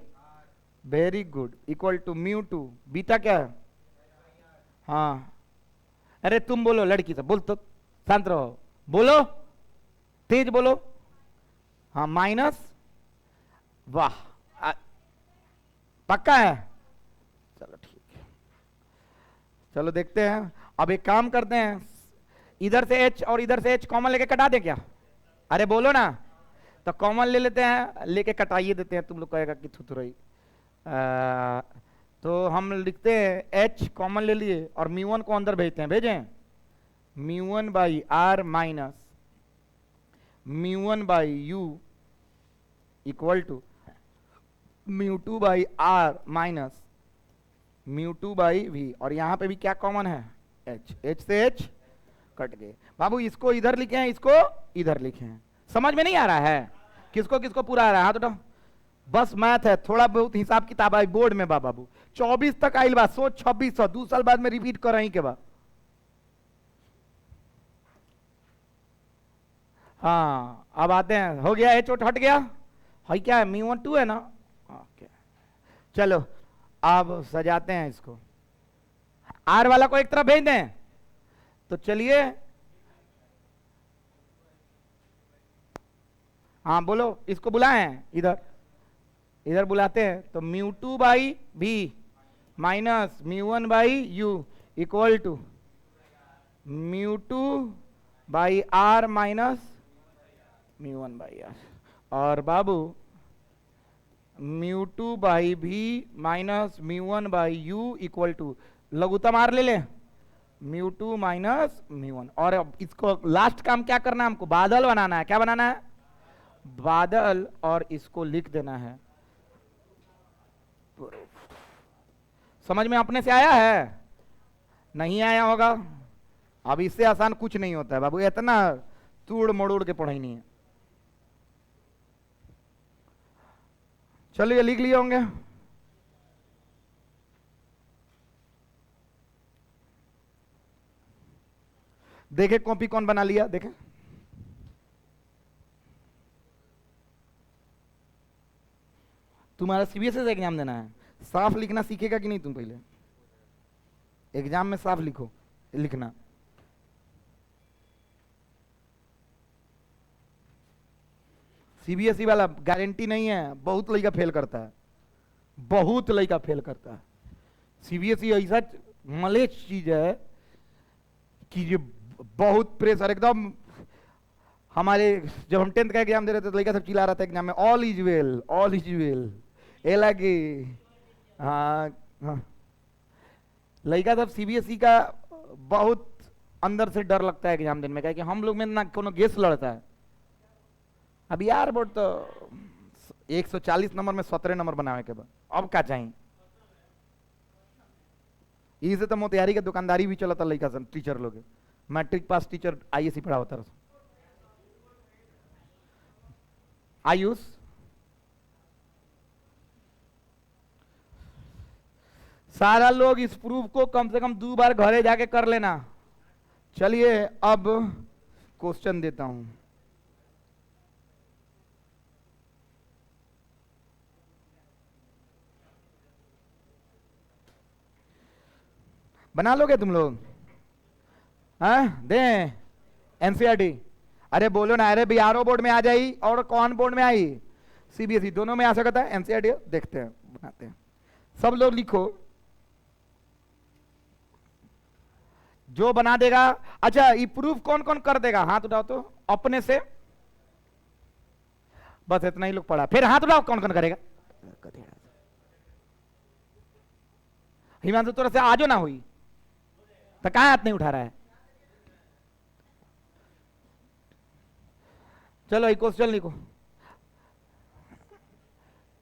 very good, equal to म्यू2, बीटा क्या है? हाँ, अरे तुम बोलो लड़की से, बोल तो, शांत रहो, बोलो, तेज बोलो। हाँ, माइनस, वाह, पक्का है? चलो ठीक है, चलो देखते हैं। अब एक काम करते हैं, इधर से h और इधर से h कॉमन लेके कटा दे क्या? अरे बोलो ना, तो कॉमन ले लेते हैं, लेके कटाइए देते हैं, तुम लोग कहेगा कि थुथुरई। तो हम लिखते हैं h कॉमन ले लिए और म्यू1 को अंदर भेजते हैं, भेजें, म्यू1 बाई आर माइनस म्यू1 बाई यू इक्वल टू म्यू2 बाई आर माइनस म्यू2 बाई वी, और यहां पे भी क्या कॉमन है? h से h कट गए। बाबू इसको इधर लिखे हैं, इसको इधर लिखे हैं, समझ में नहीं आ रहा है? किसको किसको पूरा आ रहा है? हाथ उठाओ, बस मैथ है, थोड़ा बहुत हिसाब किताब आई बोर्ड में बाबू, 24 तक आइल बा, सोच 2600 2 साल बाद में रिपीट कर रही के बाद। हाँ, अब आते हैं, हो गया, एच हट गया है, क्या है? म्यू1 2 है ना, ओके। चलो अब सजाते हैं इसको, आर वाला को एक तरफ भेज दें, तो चलिए, हाँ बोलो, इसको बुलाएं, इधर इधर बुलाते हैं, तो म्यू2 बाई वी माइनस म्यू1 बाई यू इक्वल टू म्यू2 बाई आर माइनस म्यू1 बाई आर, और बाबू म्यू2 बाई वी माइनस म्यू1 बाई यू इक्वल टू लघुत्तम आर ले लें, म्यू2 माइनस म्यू1। और अब इसको लास्ट काम क्या करना है? हमको बादल बनाना है। क्या बनाना है? बादल, और इसको लिख देना है। समझ में अपने से आया है? नहीं आया होगा? अब इससे आसान कुछ नहीं होता है बाबू, इतना तोड़ मड़ोड़ के पढ़ाई नहीं है। चलिए लिख लिए होंगे, देखे कॉपी कौन बना लिया, देखे। तुम्हारा सीबीएसई से एग्जाम देना है, साफ लिखना सीखेगा कि नहीं तुम? पहले एग्जाम में साफ लिखो, लिखना। सीबीएसई वाला गारंटी नहीं है, बहुत लड़का फेल करता है, बहुत लड़का फेल करता है। सीबीएसई ऐसा मलेच चीज है कि ये बहुत प्रेशर एकदम। हमारे जब हम 10th का एग्जाम दे रहे थे तो लड़का सब चिल्ला रहा था एग्जाम में, all is well, all is well. ए लगे, हाँ हाँ, लड़का सब सीबीएसई का बहुत अंदर से डर लगता है एग्जाम देने में, क्या कि हम लोग में ना कोनो गेस लड़ता है। अब यार बोर्ड तो 140 नंबर में 17 नंबर बनावे के बाद अब क्या चाहिए। इसे तो मोतिहारी के दुकानदारी भी चलता लड़का सब टीचर लोग, मैट्रिक पास टीचर आईएससी पढ़ा होता रहा। आयुष सारा लोग इस प्रूफ को कम से कम 2 बार घरे जाके कर लेना। चलिए अब क्वेश्चन देता हूं। बना लोगे तुम लोग? हाँ दें एनसीईआरटी। अरे बोलो ना, अरे बिहारो बोर्ड में आ जाई और कौन बोर्ड में आई? सीबीएसई, दोनों में आ सकता है। एनसीईआरटी देखते हैं, बनाते हैं। सब लोग लिखो, जो बना देगा। अच्छा, ये प्रूफ कौन कौन कर देगा? हाथ उठाओ तो अपने से। बस इतना ही लोग पढ़ा, फिर हाथ उठाओ कौन कौन करेगा। हिमांशु तोरा से आजो ना हुई तो कहा हाथ नहीं उठा रहा है? चलो ये क्वेश्चन लिखो।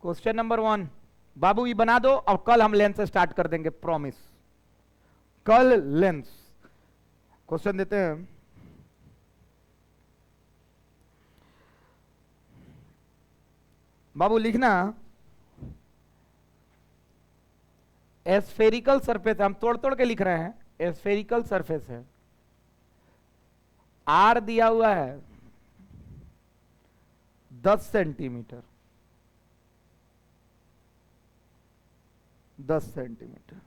क्वेश्चन नंबर 1 बाबू ये बना दो और कल हम लेंस से स्टार्ट कर देंगे, प्रॉमिस। कल लेंस। क्वेश्चन देते हैं। बाबू लिखना, एस्फेरिकल सरफेस, हम तोड़ तोड़ के लिख रहे हैं। एस्फेरिकल सरफेस है, आर दिया हुआ है 10 सेंटीमीटर, 10 सेंटीमीटर।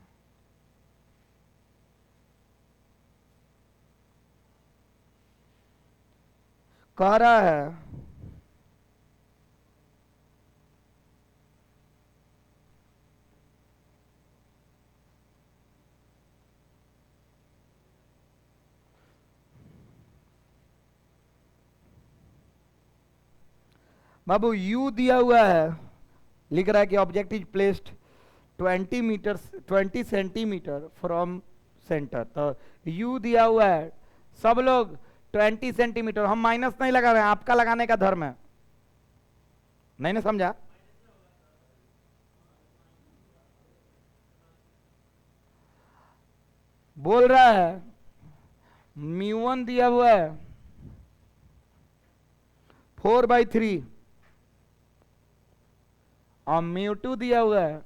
कह रहा है बाबू यू दिया हुआ है, लिख रहा है कि object is placed 20 centimetre from centre. तो यू दिया हुआ है, सब लोग 20 सेंटीमीटर। हम माइनस नहीं लगा रहे हैं, आपका लगाने का धर्म है। नहीं ना समझा? बोल रहा है μ1 दिया हुआ है 4/3 और μ2 दिया हुआ है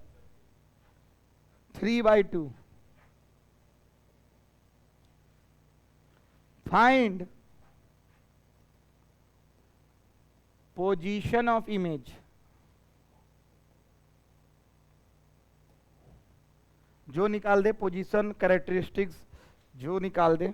3/2। Find position of image. जो निकाल दे पोजीशन कैरेक्टरिस्टिक्स, जो निकाल दे।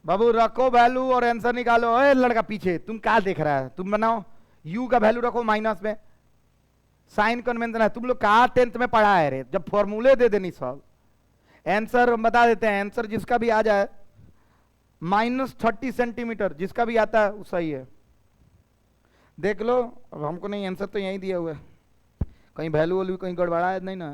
बाबू रखो वैल्यू और आंसर निकालो। ए लड़का पीछे, तुम क्या देख रहा है? तुम बनाओ, यू का वैल्यू रखो माइनस में। साइन कन्वेंशन है, तुम लोग कहा 10th में पढ़ा है रे? जब फॉर्मूले दे देनी सब। आंसर हम बता देते हैं, आंसर जिसका भी आ जाए -30 सेंटीमीटर, जिसका भी आता है वो सही है। देख लो, अब हमको नहीं, आंसर तो यही दिया हुआ है। कहीं वैल्यू वैल्यू कहीं गड़बड़ा है नहीं ना?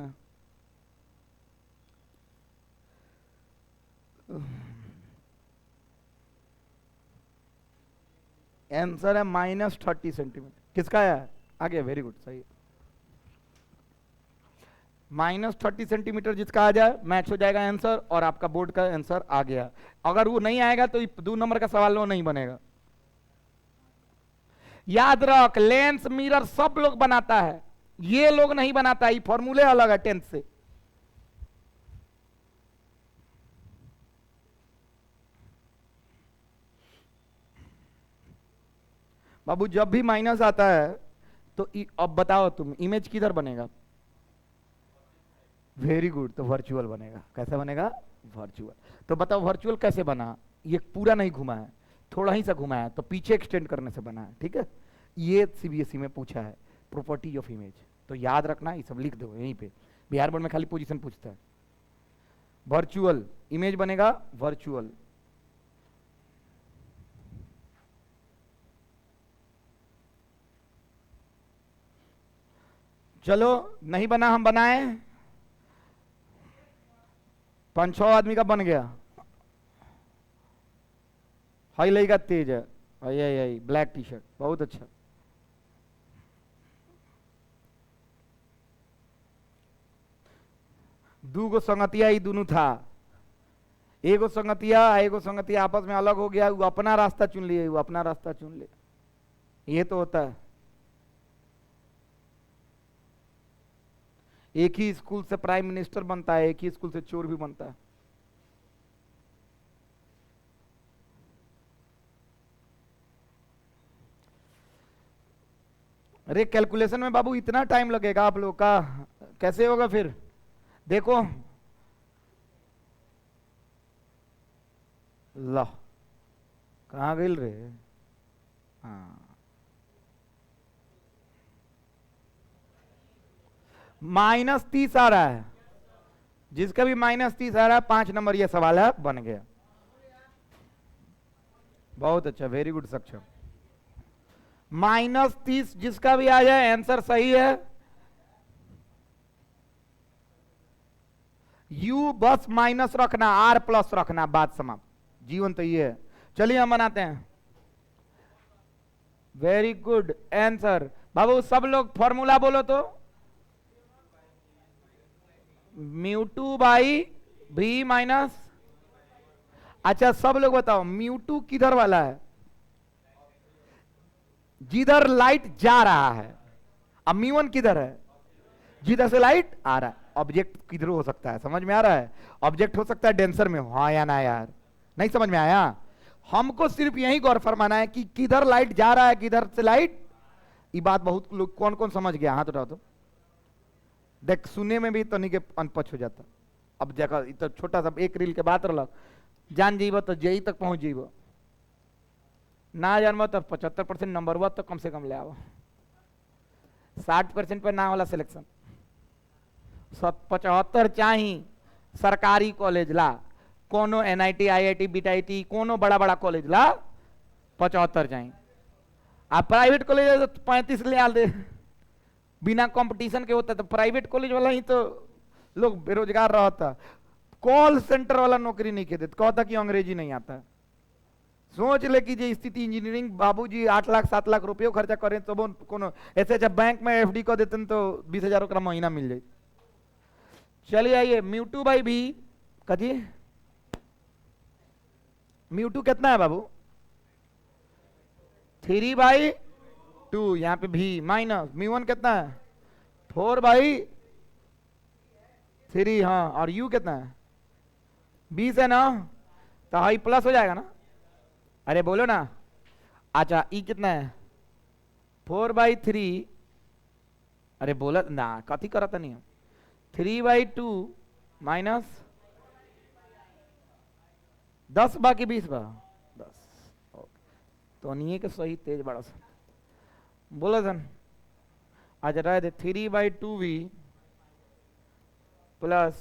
आंसर है -30 सेंटीमीटर। किसका है? आ गया, वेरी गुड, सही है। -30 सेंटीमीटर जिसका आ जाए मैच हो जाएगा आंसर, और आपका बोर्ड का आंसर आ गया। अगर वो नहीं आएगा तो 2 नंबर का सवाल वो नहीं बनेगा। याद रख, लेंस मिरर सब लोग बनाता है, ये लोग नहीं बनाता, ये फॉर्मूले अलग है 10th से। बाबू जब भी माइनस आता है तो अब बताओ तुम, इमेज किधर बनेगा? वेरी गुड, तो वर्चुअल बनेगा। कैसे बनेगा? वर्चुअल। तो बताओ वर्चुअल कैसे बना? ये पूरा नहीं घुमा है, थोड़ा ही सा घुमा है, तो पीछे एक्सटेंड करने से बना है। ठीक है, ये सीबीएसई में पूछा है, प्रॉपर्टी ऑफ इमेज। तो याद रखना, ये सब लिख दो यहीं पे। बिहार बोर्ड में खाली पोजीशन पूछता है। वर्चुअल इमेज बनेगा, वर्चुअल। चलो नहीं बना, हम बनाए, 5-6 आदमी का बन गया। हाई लगेगा, तेज है, आई ब्लैक टी शर्ट, बहुत अच्छा। दूगो संगतिया ही दोनों था, एगो संगतिया आपस में अलग हो गया, वो अपना रास्ता चुन लिए, वो अपना रास्ता चुन ले। ये तो होता है। एक ही स्कूल से प्राइम मिनिस्टर बनता है, एक ही स्कूल से चोर भी बनता है। अरे कैलकुलेशन में बाबू इतना टाइम लगेगा आप लोग का, कैसे होगा फिर? देखो ला, कहाँ गई रे? हाँ, -30 आ रहा है, जिसका भी -30 आ रहा है 5 नंबर ये सवाल है, बन गया। बहुत अच्छा, वेरी गुड सक्षम। -30 जिसका भी आ जाए आंसर सही है। यू बस माइनस रखना, आर प्लस रखना, बात समाप्त। जीवन तो ये है। चलिए हम बनाते हैं। Very good answer. बाबू सब लोग फॉर्मूला बोलो तो। म्यू2 बाई भी माइनस। अच्छा सब लोग बताओ, म्यू2 किधर वाला है? जिधर लाइट जा रहा है। अब म्यू1 किधर है? जिधर से लाइट आ रहा है। ऑब्जेक्ट किधर हो सकता है, समझ में आ रहा है? ऑब्जेक्ट हो सकता है डेंसर में, हाँ या ना यार? नहीं समझ में आया? हमको सिर्फ यही गौर फरमाना है कि किधर लाइट जा रहा है, किधर से लाइट। ये बात बहुत लोग, कौन कौन समझ गया हाथ उठाओ तो। देख सुनने में भी तनिक अनपच हो जाता। अब देखो तो छोटा सा एक रील के बात रहा, जान जीव तो जेई तक पहुंच जीव, ना जानव तो 75% नंबर हुआ तो कम से कम ले आओ। 60% पे ना वाला सिलेक्शन, 75 चाहिए सरकारी कॉलेज ला, कोनो एनआईटी आईआईटी बीटीआईटी कोनो बड़ा बड़ा कॉलेज ला 75 चाहिए। आप प्राइवेट कॉलेज तो 35 ले आ दे, बिना कंपटीशन के होता। तो प्राइवेट कॉलेज वाला ही तो लोग बेरोजगार रहता। कॉल सेंटर वाला नौकरी नहीं देते, कहता कि अंग्रेजी नहीं आता। सोच ले कि जे स्थिति इंजीनियरिंग बाबूजी 8 लाख 7 लाख रुपये खर्चा करें तो वो कोनो ऐसे जब बैंक में एफडी कर देते तो 20,000 का महीना मिल जाए। चलिए आइए, म्यू2 बाई भी कथी, म्यू2 कितना है बाबू? 3/2। यहां पे भी माइनस म्यू1 कितना है? 4/3। हाँ, और यू कितना है? 20 है ना, तो हाई प्लस हो जाएगा ना? अरे बोलो ना। अच्छा ई कितना है? 4/3। अरे बोला ना, कथी करता नहीं हम। 3/2 माइनस 10 बाकी 20 बा 10। तो नहीं के सही तेज बड़ा सा बोला सन। अच्छा रह दे 3/2 भी प्लस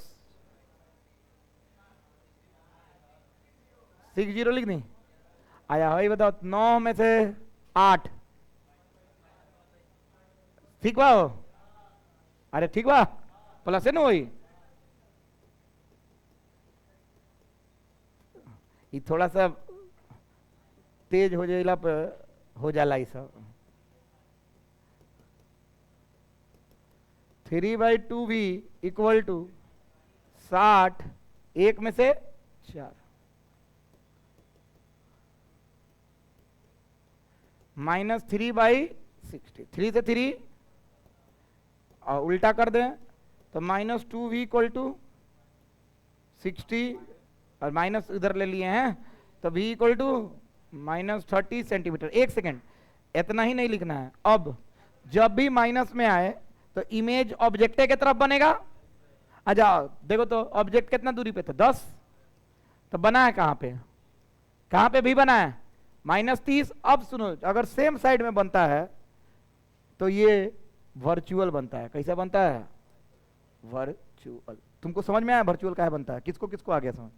60 लिख दी। आया भाई बताओ, 9 में से 8 ठीक बा हो? अरे ठीक बा, प्लस है ना वही। ये थोड़ा सा तेज हो जाएगा पे हो जाला ये सब। 3/2v इक्वल टू 60, एक में से 4, -3/60, 3 से 3 और उल्टा कर दें तो -2v इक्वल टू 60 और माइनस इधर ले लिए हैं तो v इक्वल टू -30 सेंटीमीटर। एक सेकेंड, इतना ही नहीं लिखना है। अब जब भी माइनस में आए तो इमेज ऑब्जेक्ट के तरफ बनेगा। अच्छा देखो तो ऑब्जेक्ट कितना दूरी पे था, 10, तो बना है कहां पे, कहां पे भी बना है -30। अब सुनो, अगर सेम साइड में बनता है तो ये वर्चुअल बनता है। कैसा बनता है, वर्चुअल। तुमको समझ में आया वर्चुअल काहे बनता है, किसको किसको आ गया समझ।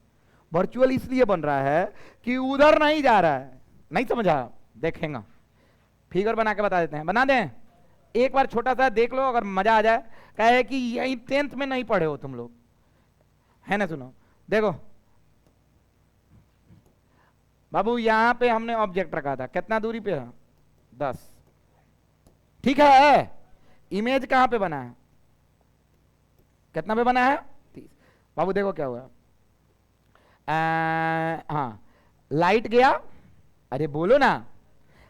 वर्चुअल इसलिए बन रहा है कि उधर नहीं जा रहा है, नहीं समझा, देखेंगे फिगर बना के बता देते हैं, बना दें एक बार छोटा सा देख लो, अगर मजा आ जाए। कहे कि यही 10th में नहीं पढ़े हो तुम लोग, है ना। सुनो देखो बाबू, यहां पे हमने ऑब्जेक्ट रखा था, कितना दूरी पे है, 10, ठीक है। इमेज कहां पे बना है, कितना पे बना है, 30। बाबू देखो क्या हुआ, हाँ लाइट गया, अरे बोलो ना,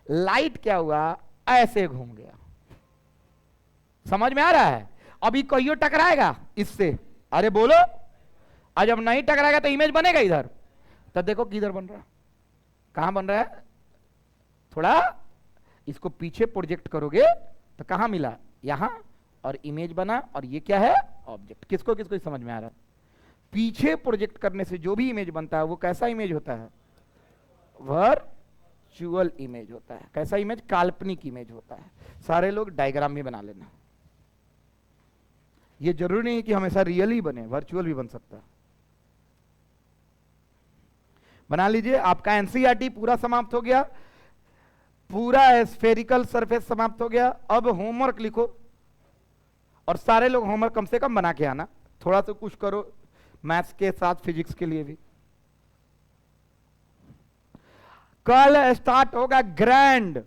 लाइट क्या हुआ, ऐसे घूम गया। समझ में आ रहा है। अभी कहियो टकराएगा इससे, अरे बोलो, आज जब नहीं टकराएगा तो इमेज बनेगा इधर। तब देखो किधर बन रहा है, कहां बन रहा है, थोड़ा इसको पीछे प्रोजेक्ट करोगे तो कहां मिला, यहां, और इमेज बना, और ये क्या है, ऑब्जेक्ट। किसको किसको समझ में आ रहा है। पीछे प्रोजेक्ट करने से जो भी इमेज बनता है वो कैसा इमेज होता है, वर्चुअल इमेज होता है। कैसा इमेज, काल्पनिक इमेज होता है। सारे लोग डायग्राम भी बना लेना, ये जरूरी नहीं कि हमेशा रियल ही बने, वर्चुअल भी बन सकता है। बना लीजिए, आपका एनसीईआरटी पूरा समाप्त हो गया, पूरा स्फेरिकल सरफेस समाप्त हो गया। अब होमवर्क लिखो, और सारे लोग होमवर्क कम से कम बना के आना, थोड़ा सा कुछ करो मैथ्स के साथ फिजिक्स के लिए भी। कल स्टार्ट होगा ग्रैंड,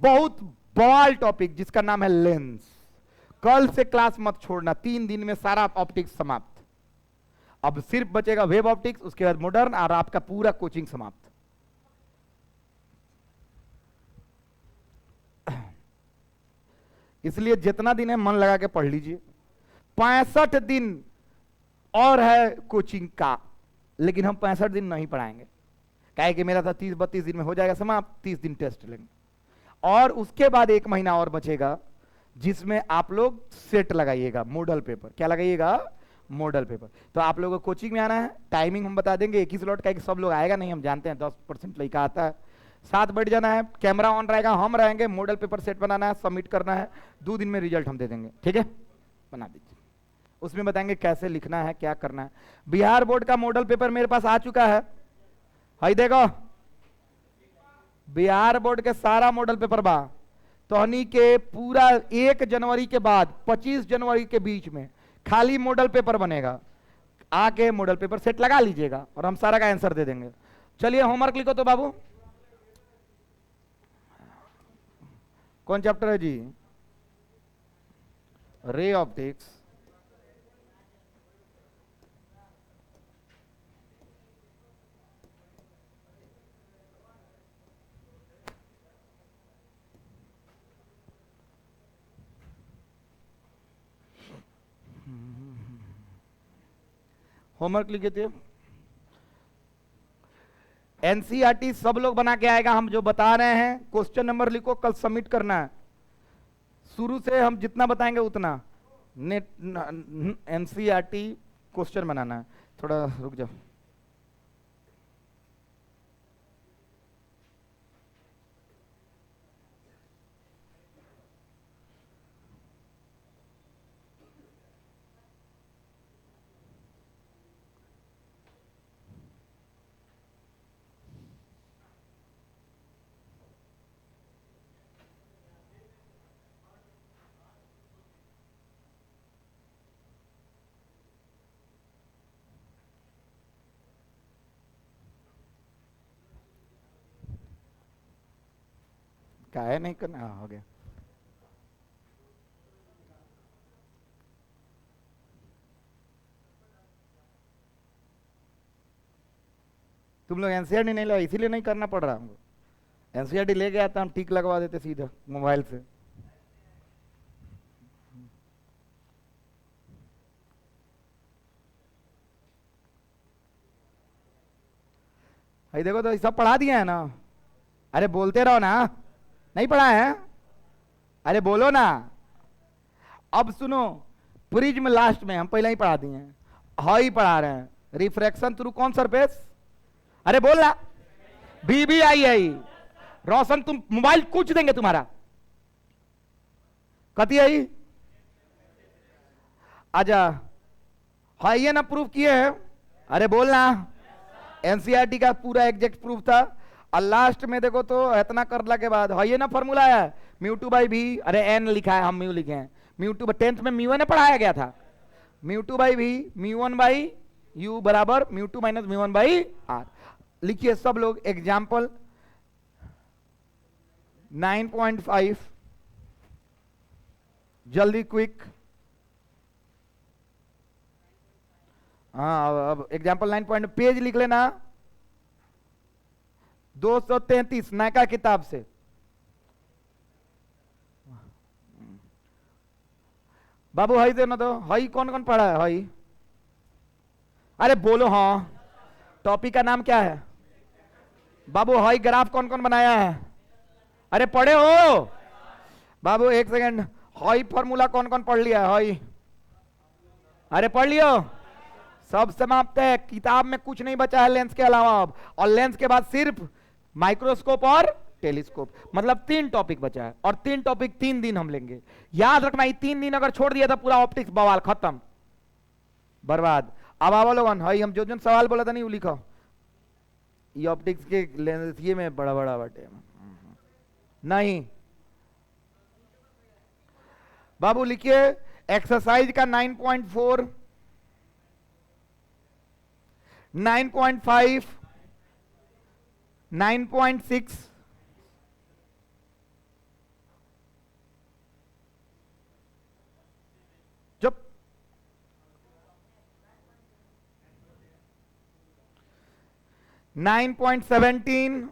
बहुत बवाल टॉपिक जिसका नाम है लेंस। कल से क्लास मत छोड़ना, 3 दिन में सारा ऑप्टिक्स समाप्त। अब सिर्फ बचेगा वेब ऑप्टिक्स, उसके बाद मॉडर्न, और आपका पूरा कोचिंग समाप्त। इसलिए जितना दिन है मन लगा के पढ़ लीजिए। 65 दिन और है कोचिंग का, लेकिन हम 65 दिन नहीं पढ़ाएंगे, कहे कि मेरा था 30-32 दिन में हो जाएगा समाप्त, 30 दिन टेस्ट लेंगे। और उसके बाद 1 महीना और बचेगा जिसमें आप लोग सेट लगाइएगा, मॉडल पेपर। क्या लगाइएगा, मॉडल पेपर। तो आप लोगों को कोचिंग में आना है, टाइमिंग हम बता देंगे, एक ही स्लॉट का, कि सब लोग आएगा नहीं, हम जानते हैं 10% लड़का आता है। 7 बैठ जाना है, कैमरा ऑन रहेगा, हम रहेंगे, मॉडल पेपर सेट बनाना है, सबमिट करना है, 2 दिन में रिजल्ट हम दे देंगे, ठीक है। बना दीजिए, उसमें बताएंगे कैसे लिखना है, क्या करना है। बिहार बोर्ड का मॉडल पेपर मेरे पास आ चुका है, हाई देखो, बिहार बोर्ड के सारा मॉडल पेपर बा। तोहनी के पूरा 1 जनवरी के बाद 25 जनवरी के बीच में खाली मॉडल पेपर बनेगा, आके मॉडल पेपर सेट लगा लीजिएगा और हम सारा का आंसर दे देंगे। चलिए होमवर्क लिखो तो बाबू। कौन चैप्टर है जी, रे ऑप्टिक्स। होमवर्क लिखे थे, एनसीईआरटी सब लोग बना के आएगा, हम जो बता रहे हैं। क्वेश्चन नंबर लिखो, कल सबमिट करना है। शुरू से हम जितना बताएंगे उतना। नेट एनसीईआरटी क्वेश्चन बनाना है। थोड़ा रुक जाओ, काहे नहीं करना, हो गया। तुम लोग एनसीईआरटी नहीं लो, इसीलिए नहीं करना पड़ रहा हमको। एनसीईआरटी ले गया था, हम टिक लगवा देते सीधा मोबाइल से। भाई देखो तो सब पढ़ा दिया है ना, अरे बोलते रहो ना, नहीं पढ़ा है, अरे बोलो ना। अब सुनो, प्रिज्म लास्ट में हम पहले ही पढ़ा दिए हैं, हाई पढ़ा रहे हैं, रिफ्रैक्शन थ्रू कौन सरफेस, अरे बोलना, BBI। रोशन तुम मोबाइल कुछ देंगे तुम्हारा, कती आई आजा, हाई ना प्रूफ किए हैं, अरे बोलना, एनसीईआरटी का पूरा एग्जैक्ट प्रूफ था। और लास्ट में देखो तो इतना करने के बाद हाई ना फॉर्मूला है, म्यू2 बाई भी, अरे एन लिखा है, हम म्यू लिखे हैं, म्यू2 10th में म्यू1 पढ़ाया गया था, म्यू2 बाई भी म्यू1 बाई यू बराबर म्यू2 माइनस म्यू1 बाई आर। लिखिए सब लोग एग्जाम्पल 9.5, जल्दी क्विक। हाँ अब एग्जाम्पल 9 पेज लिख लेना, 233 नायका किताब से। बाबू हाई देना तो, हाई कौन कौन पढ़ा है हाई, अरे बोलो हाँ, टॉपिक का नाम क्या है बाबू, हाई ग्राफ कौन कौन बनाया है, अरे पढ़े हो बाबू, एक सेकंड, हाई फॉर्मूला कौन कौन पढ़ लिया है हाई, अरे पढ़ लियो, सब समाप्त है, किताब में कुछ नहीं बचा है लेंस के अलावा अब, और लेंस के बाद सिर्फ माइक्रोस्कोप और टेलीस्कोप, मतलब 3 टॉपिक बचा है, और 3 टॉपिक 3 दिन हम लेंगे। याद रखना, ये 3 दिन अगर छोड़ दिया तो पूरा ऑप्टिक्स बवाल खत्म, बर्बाद। अब आवा लोगन, हाई हम जो सवाल बोला था नहीं वो लिखो, ये ऑप्टिक्स के लेंस ये में बड़ा बड़ा बटे नहीं बाबू, लिखिए एक्सरसाइज का 9.4, 9.5, 9.6, चुप, 9.17,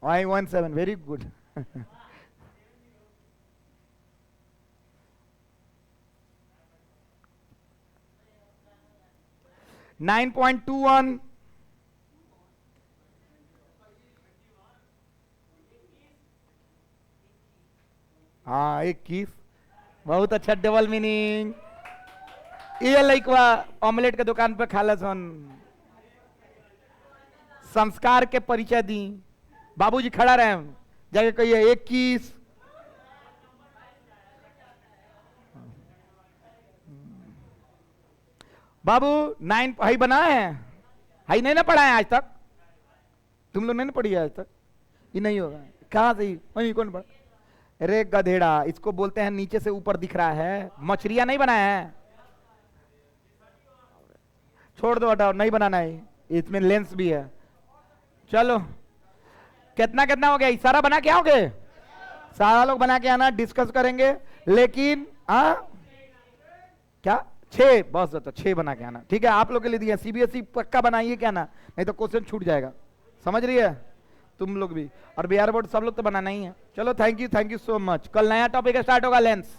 I17, very good। 9.21, हाँ 21, बहुत अच्छा, डबल मीनिंग, ये लइकवा ऑमलेट के दुकान पे खाला सन। संस्कार के परिचय दी, बाबूजी खड़ा रहे, जाके कहिए 21, बाबू 9 हाई बना है, हाई नहीं ना पढ़ा है आज तक, तुम लोग नहीं पढ़ी है आज तक, ये नहीं होगा, कहां से वही कौन पढ़ा, अरे गधेड़ा, इसको बोलते हैं नीचे से ऊपर दिख रहा है, मछलियां नहीं बनाया है, छोड़ दो हटाओ, नहीं बनाना है, इसमें लेंस भी है। चलो कितना कितना हो गया, सारा बना के आओगे, सारा लोग बना के आना, डिस्कस करेंगे, लेकिन क्या 6 बस, तो 6 बना के आना, ठीक है, आप लोग के लिए दिया, सीबीएसई पक्का बनाइए क्या ना, नहीं तो क्वेश्चन छूट जाएगा, समझ रही है, तुम लोग भी, और बिहार बोर्ड सब लोग तो बनाना ही है। चलो थैंक यू सो मच, कल नया टॉपिक स्टार्ट होगा, लेंस।